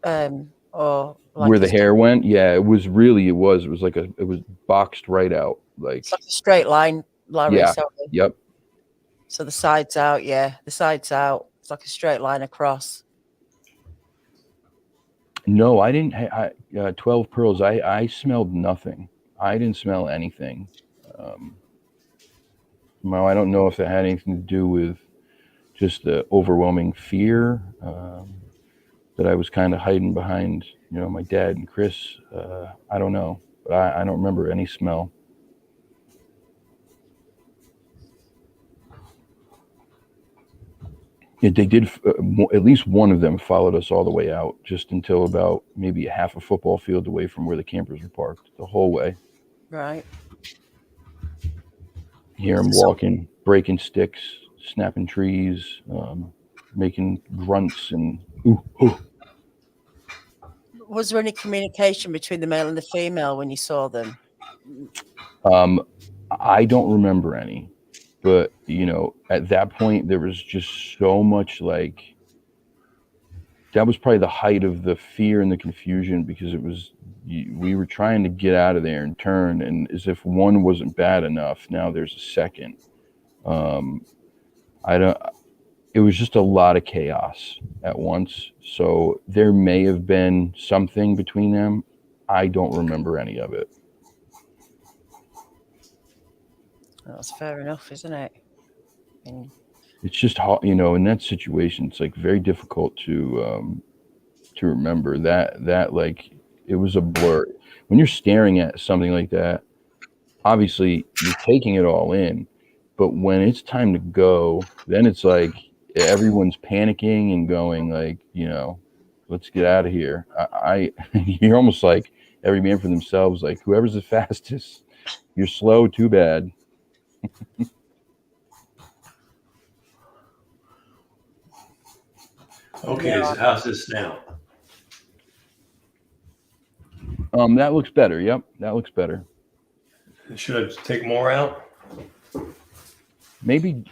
Or like where the hair went? Yeah, it was like it was boxed right out. It's like a straight line, Larry. Yeah. Sorry. Yep. So the side's out, yeah. The side's out. It's like a straight line across. No, I didn't. 12 pearls. I smelled nothing. I didn't smell anything. Well, I don't know if that had anything to do with just the overwhelming fear that I was kind of hiding behind, my dad and Chris. I don't know, but I don't remember any smell. Yeah, they did. At least one of them followed us all the way out, just until about maybe a half a football field away from where the campers were parked, the whole way. Right. Hear them walking, breaking sticks, snapping trees, making grunts and ooh, ooh. Was there any communication between the male and the female when you saw them? I don't remember any. But, at that point, there was just so much that was probably the height of the fear and the confusion, because we were trying to get out of there and turn, and as if one wasn't bad enough, now there's a second. It was just a lot of chaos at once. So there may have been something between them. I don't remember any of it. That's fair enough, isn't it? It's just, in that situation, it's like very difficult to remember that like it was a blur. When you're staring at something like that, obviously you're taking it all in, but when it's time to go, then it's like everyone's panicking and going like, let's get out of here. You're almost like every man for themselves, like whoever's the fastest. You're slow, too bad. Okay, so how's this now? That looks better. Yep, that looks better. Should I take more out? Maybe.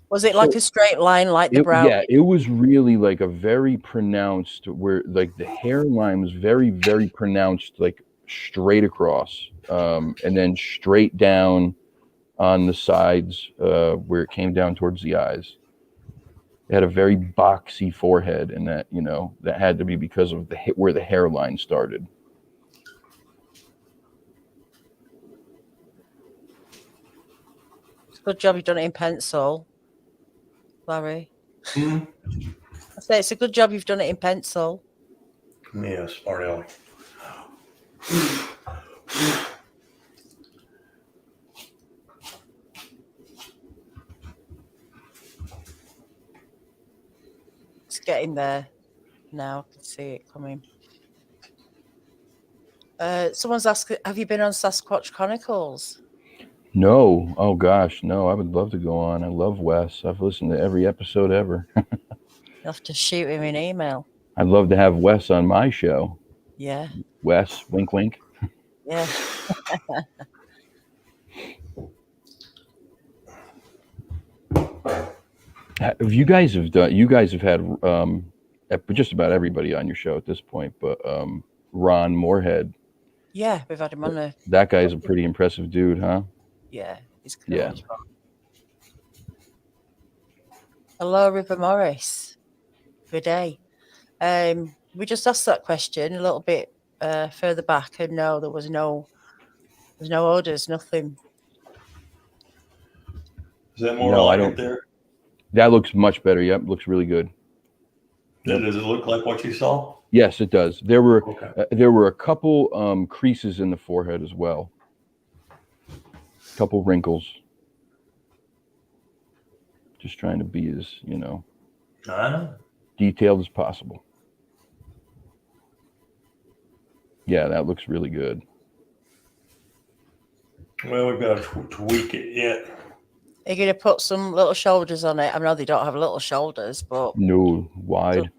Was it like a straight line, like the brow? Yeah, it was really like a very pronounced, where like the hairline was very, very pronounced, like straight across, and then straight down on the sides, where it came down towards the eyes. It had a very boxy forehead, and that that had to be because of where the hairline started. Good job you've done it in pencil, Larry. I say it's a good job you've done it in pencil. Yeah, smart aleck. It's getting there now. I can see it coming. Someone's asked, have you been on Sasquatch Chronicles? No. Oh gosh, no. I would love to go on. I love Wes. I've listened to every episode ever. You'll have to shoot him an email. I'd love to have Wes on my show. Yeah. Wes, wink, wink. Yeah. You guys have had just about everybody on your show at this point, but Ron Moorhead. Yeah, we've had him on there. That guy's a pretty impressive dude, huh? Yeah, he's cool. Yeah. Hello, River Morris. Good day. We just asked that question a little bit further back, and no, there's no orders, nothing. Is that more like it there? That looks much better. Yep, looks really good. Does it look like what you saw? Yes, it does. There were a couple creases in the forehead as well. A couple wrinkles. Just trying to be as, detailed as possible. Yeah, that looks really good. Well, we've got to tweak it yet. Are you going to put some little shoulders on it? I know they don't have little shoulders, but... No, wide.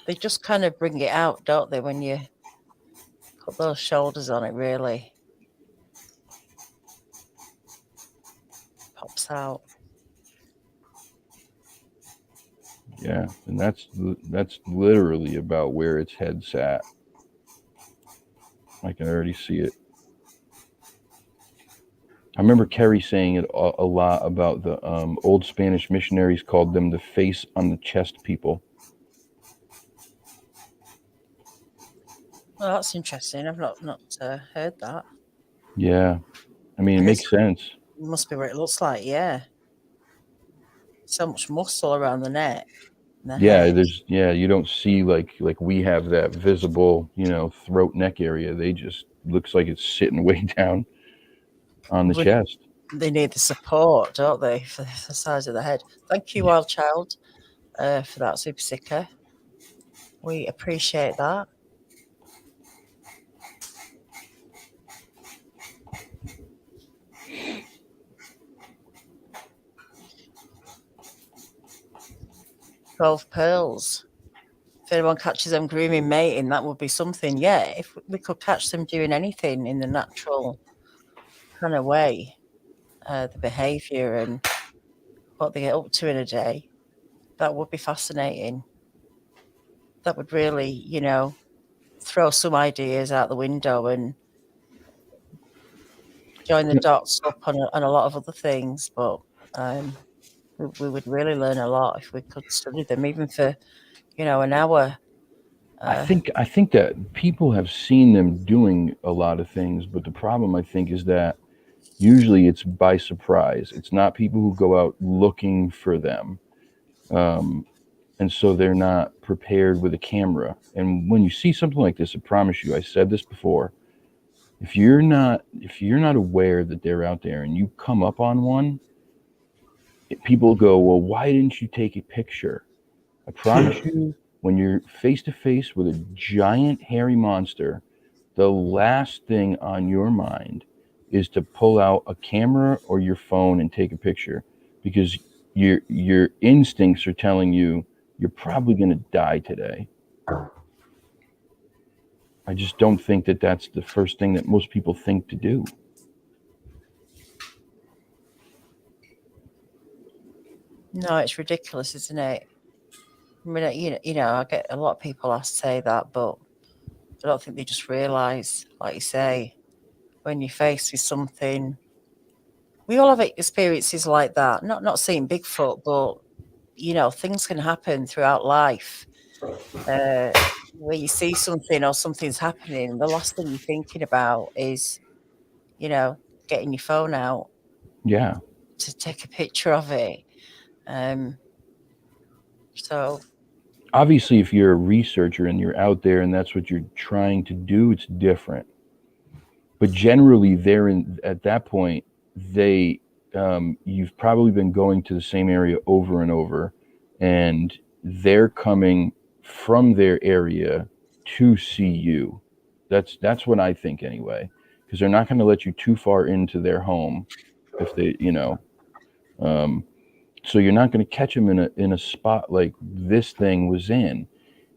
They just kind of bring it out, don't they, when you put those shoulders on it, really. Pops out. Yeah, and that's literally about where its head's at. I can already see it. I remember Kerry saying it a lot about the old Spanish missionaries called them the face on the chest people. Well, that's interesting. I've not heard that. Yeah, I mean, it makes sense. It must be what it looks like, yeah. So much muscle around the neck. Yeah, you don't see like we have that visible, throat neck area. They just looks like it's sitting way down on the chest. They need the support, don't they, for the size of the head. Thank you, Wild Child, for that super sticker. We appreciate that. $12 pearls if anyone catches them grooming mating, that would be something. Yeah, if we could catch them doing anything in the natural kind of way, the behaviour and what they get up to in a day, that would be fascinating. That would really, throw some ideas out the window and join the dots up on a lot of other things. But we would really learn a lot if we could study them, even for, an hour. I think that people have seen them doing a lot of things, but the problem, I think, is that usually it's by surprise. It's not people who go out looking for them. And so they're not prepared with a camera. And when you see something like this, I promise you, I said this before, if you're not aware that they're out there and you come up on one, people go, well, why didn't you take a picture? I promise you, when you're face to face with a giant hairy monster, the last thing on your mind is to pull out a camera or your phone and take a picture, because your instincts are telling you you're probably going to die today. I just don't think that that's the first thing that most people think to do. No, it's ridiculous, isn't it? I mean, I get a lot of people say that, but I don't think they just realise, like you say, when you're faced with something. We all have experiences like that. Not seeing Bigfoot, but things can happen throughout life. Where you see something or something's happening, the last thing you're thinking about is, getting your phone out. Yeah. To take a picture of it. So obviously, if you're a researcher and you're out there and that's what you're trying to do, it's different. But generally, at that point, you've probably been going to the same area over and over, and they're coming from their area to see you. That's what I think anyway, because they're not going to let you too far into their home if they, so you're not going to catch him in a spot like this thing was in.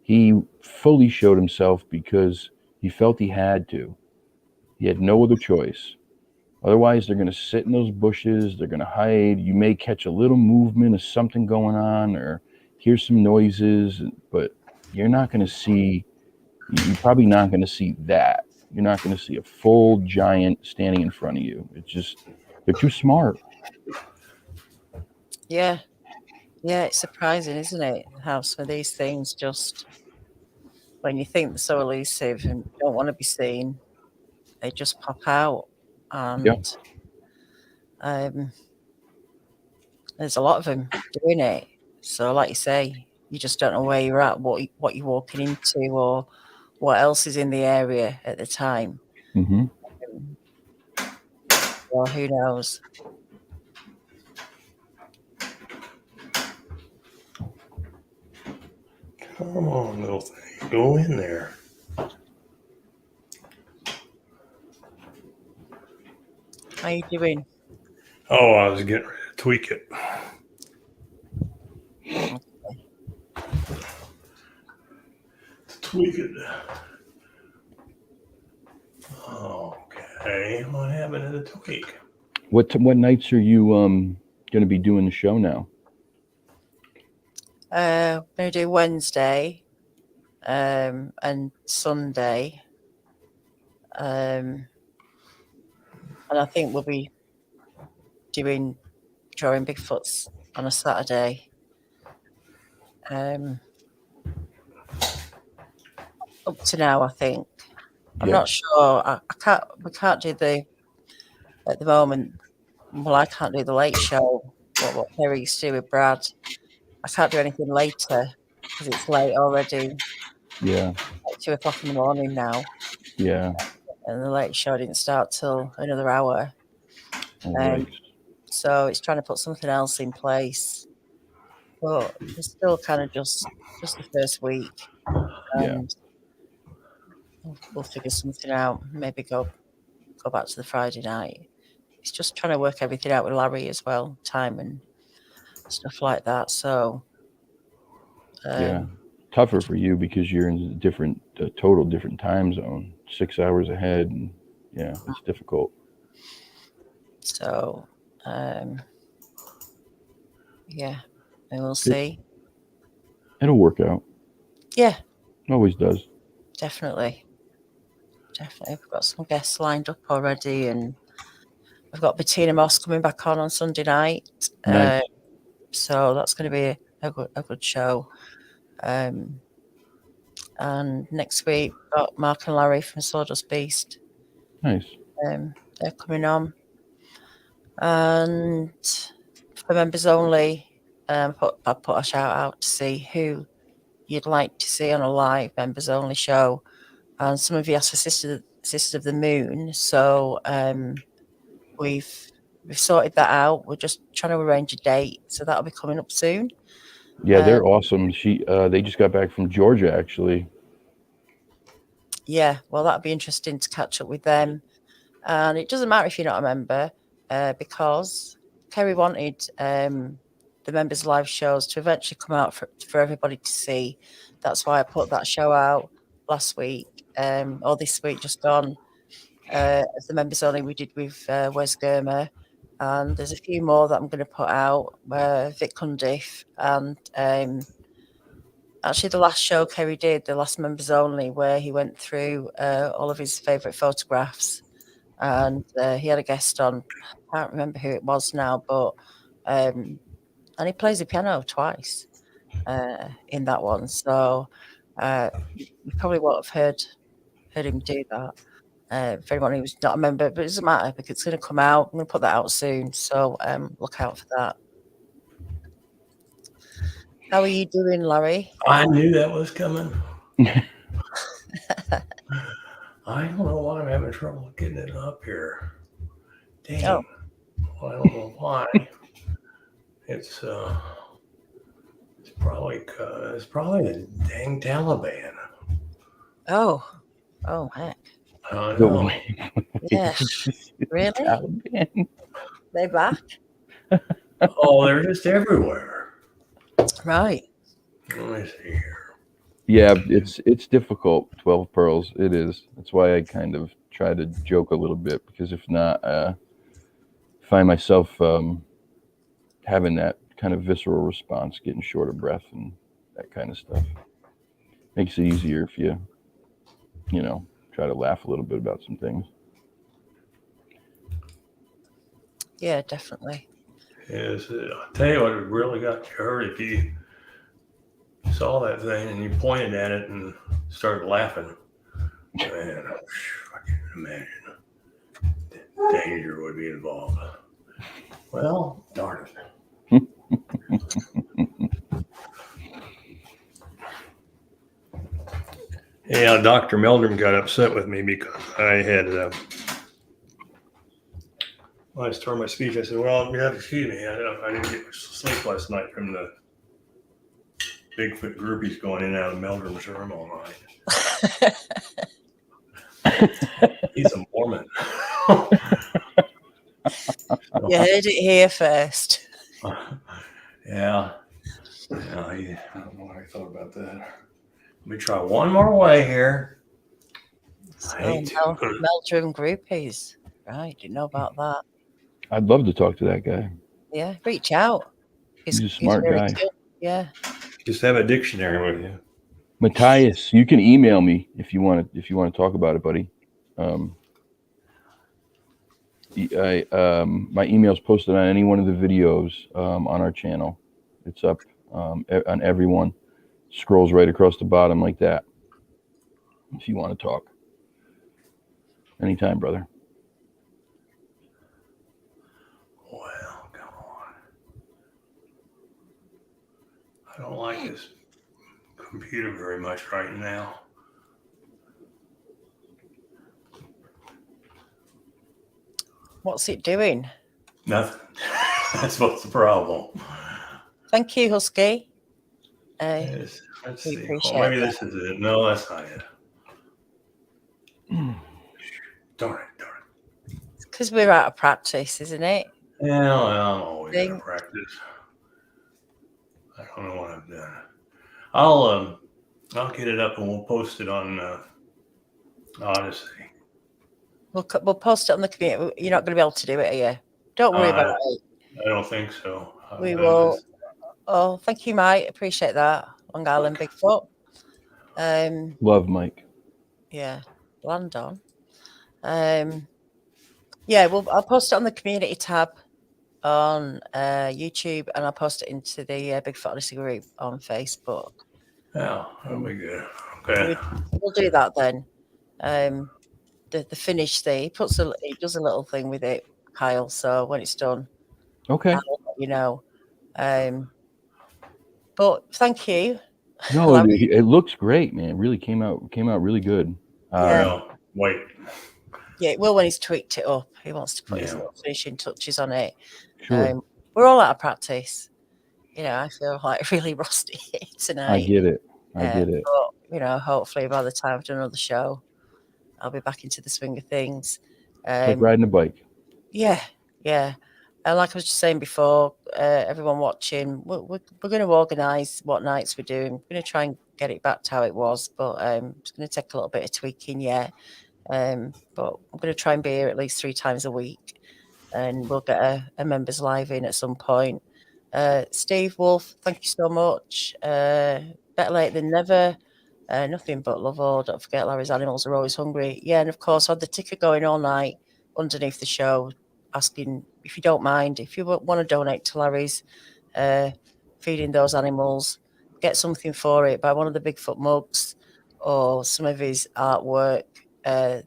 He fully showed himself because he felt he had to. He had no other choice. Otherwise, they're going to sit in those bushes. They're going to hide. You may catch a little movement of something going on or hear some noises, but you're not going to see, you're probably not going to see that. You're not going to see a full giant standing in front of you. It's just, they're too smart. Yeah. Yeah, it's surprising, isn't it? How some of these things just, when you think they're so elusive and don't want to be seen, they just pop out. And there's a lot of them doing it. So like you say, you just don't know where you're at, what you're walking into, or what else is in the area at the time. Mm-hmm. Well, who knows? Come on, little thing. Go in there. How you doing? Oh, I was getting ready to tweak it. Okay. Tweak it. Okay. What happened to the tweak? What nights are you going to be doing the show now? I'm going to do Wednesday and Sunday. And I think we'll be drawing Bigfoots on a Saturday. Up to now, I think. I'm not sure. We can't do at the moment. Well, I can't do the late show. What Perry used to do with Brad. I can't do anything later because it's late already. Yeah. Like 2 o'clock in the morning now. Yeah. And the late show didn't start till another hour. Right. So it's trying to put something else in place. But it's still kind of just the first week. And we'll figure something out. Maybe go back to the Friday night. It's just trying to work everything out with Larry as well, time and stuff like that. So tougher for you because you're in a different, total different time zone, 6 hours ahead, and yeah, it's difficult. So, yeah, and we'll see. It'll work out. Yeah, It always does. definitely. We've got some guests lined up already, and we've got Bettina Moss coming back on Sunday night. Nice. So that's going to be a good show. And next week, we've got Mark and Larry from Sawdust Beast. Nice. They're coming on. And for members only, I put a shout out to see who you'd like to see on a live members only show. And some of you asked for Sisters of the Moon. So we've sorted that out. We're just trying to arrange a date. So that'll be coming up soon. Yeah, they're awesome. They just got back from Georgia, actually. Yeah, well, that'd be interesting to catch up with them. And it doesn't matter if you're not a member, because Kerry wanted the members' live shows to eventually come out for everybody to see. That's why I put that show out last week, or this week just gone, as the members only we did with Wes Germer. And there's a few more that I'm going to put out, Vic Cundiff, and actually the last show Kerry did, the last members only, where he went through all of his favourite photographs. And he had a guest on. I can't remember who it was now, but and he plays the piano twice in that one. So you probably won't have heard him do that. For anyone who's not a member, but it doesn't matter because it's going to come out. I'm going to put that out soon, so look out for that. How are you doing, Larry? I knew that was coming. I don't know why I'm having trouble getting it up here. Dang. Oh. Well, I don't know why. It's probably the dang Taliban. Oh, heck. I know. Yeah, really? Taliban. They're back? Oh, they're just everywhere. Right. Let me see here. Yeah, it's difficult. 12 Pearls. It is. That's why I kind of try to joke a little bit, because if not, find myself having that kind of visceral response, getting short of breath and that kind of stuff. Makes it easier if you try to laugh a little bit about some things. Yeah, definitely. Yes, I'll tell you what, it really got you hurt if you saw that thing and you pointed at it and started laughing. Man, I can't imagine the danger would be involved. Well, darn it. Yeah, Dr. Meldrum got upset with me because I had, when I started my speech, I said, well, you have to excuse me. I didn't get much sleep last night from the Bigfoot groupies going in and out of Meldrum's room all night. He's a Mormon. You heard it here first. Yeah. I don't know what I thought about that. Let me try one more way here. Meldrum groupies. Right, didn't know about that. I'd love to talk to that guy. Yeah, reach out. He's a smart really guy. Good. Yeah. Just have a dictionary with you. Matthias, you can email me if you want to talk about it, buddy. My email is posted on any one of the videos on our channel. It's up on every one. Scrolls right across the bottom like that. If you want to talk. Anytime, brother. Well, come on. I don't like this computer very much right now. What's it doing? Nothing. That's what's the problem. Thank you, Husky. Yes. Let's see. Appreciate Well, maybe this is it. No, that's not it. Darn it. It's because we're out of practice, isn't it? Yeah, well, I'm always out of practice. I don't know what I've done. I'll get it up and we'll post it on Odyssey. We'll post it on the community. You're not going to be able to do it, are you? Don't worry about it. I don't think so. We will. Oh, thank you, Mike. Appreciate that. Long Island Bigfoot. Love Mike. Yeah, land on. Yeah, I'll post it on the community tab on YouTube, and I'll post it into the Bigfoot Odyssey group on Facebook. Yeah, that'll be good. Okay. We'll do that then. The finished thing, he does a little thing with it, Kyle. So when it's done, Okay. I'll let you know. But thank you. No, it looks great, man. It really came out really good. Yeah. Wait. Yeah, it will when he's tweaked it up. He wants to put his little finishing touches on it. Sure. We're all out of practice. You know, I feel like really rusty tonight. I get it. But, hopefully by the time I've done another show, I'll be back into the swing of things. Like riding a bike. Yeah. And like I was just saying before, everyone watching, we're going to organise what nights we're doing. We're going to try and get it back to how it was, but it's going to take a little bit of tweaking yet. But I'm going to try and be here at least 3 times a week, and we'll get a members live in at some point. Steve Wolf, thank you so much. Better late than never. Nothing but love all. Don't forget Larry's animals are always hungry. Yeah, and of course I had the ticker going all night underneath the show, asking if you don't mind, if you want to donate to Larry's, feeding those animals, get something for it, buy one of the Bigfoot mugs or some of his artwork. The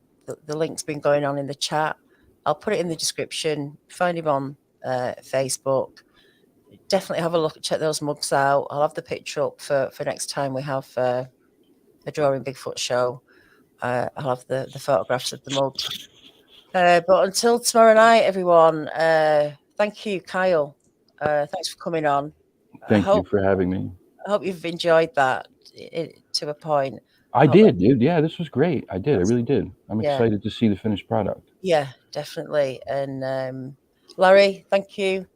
link's been going on in the chat. I'll put it in the description. Find him on Facebook. Definitely have a look, check those mugs out. I'll have the picture up for next time we have a Drawing Bigfoot show. I'll have the photographs of the mugs. But until tomorrow night, everyone, thank you, Kyle. Thanks for coming on. Thank you for having me. I hope you've enjoyed that to a point. I did, dude. Yeah, this was great. I did. I really did. I'm excited to see the finished product. Yeah, definitely. And Larry, thank you.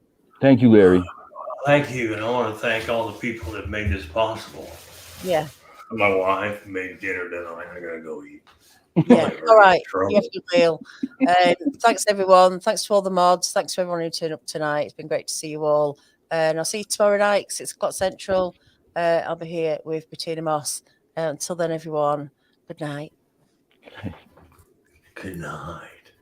Thank you, Larry. Thank you. And I want to thank all the people that made this possible. Yeah. My wife made dinner tonight. I got to go eat. Yeah, all right. You have to deal. Thanks, everyone. Thanks to all the mods. Thanks to everyone who turned up tonight. It's been great to see you all. And I'll see you tomorrow night, 6 o'clock Central. I'll be here with Bettina Moss. Until then, everyone, good night. Good night.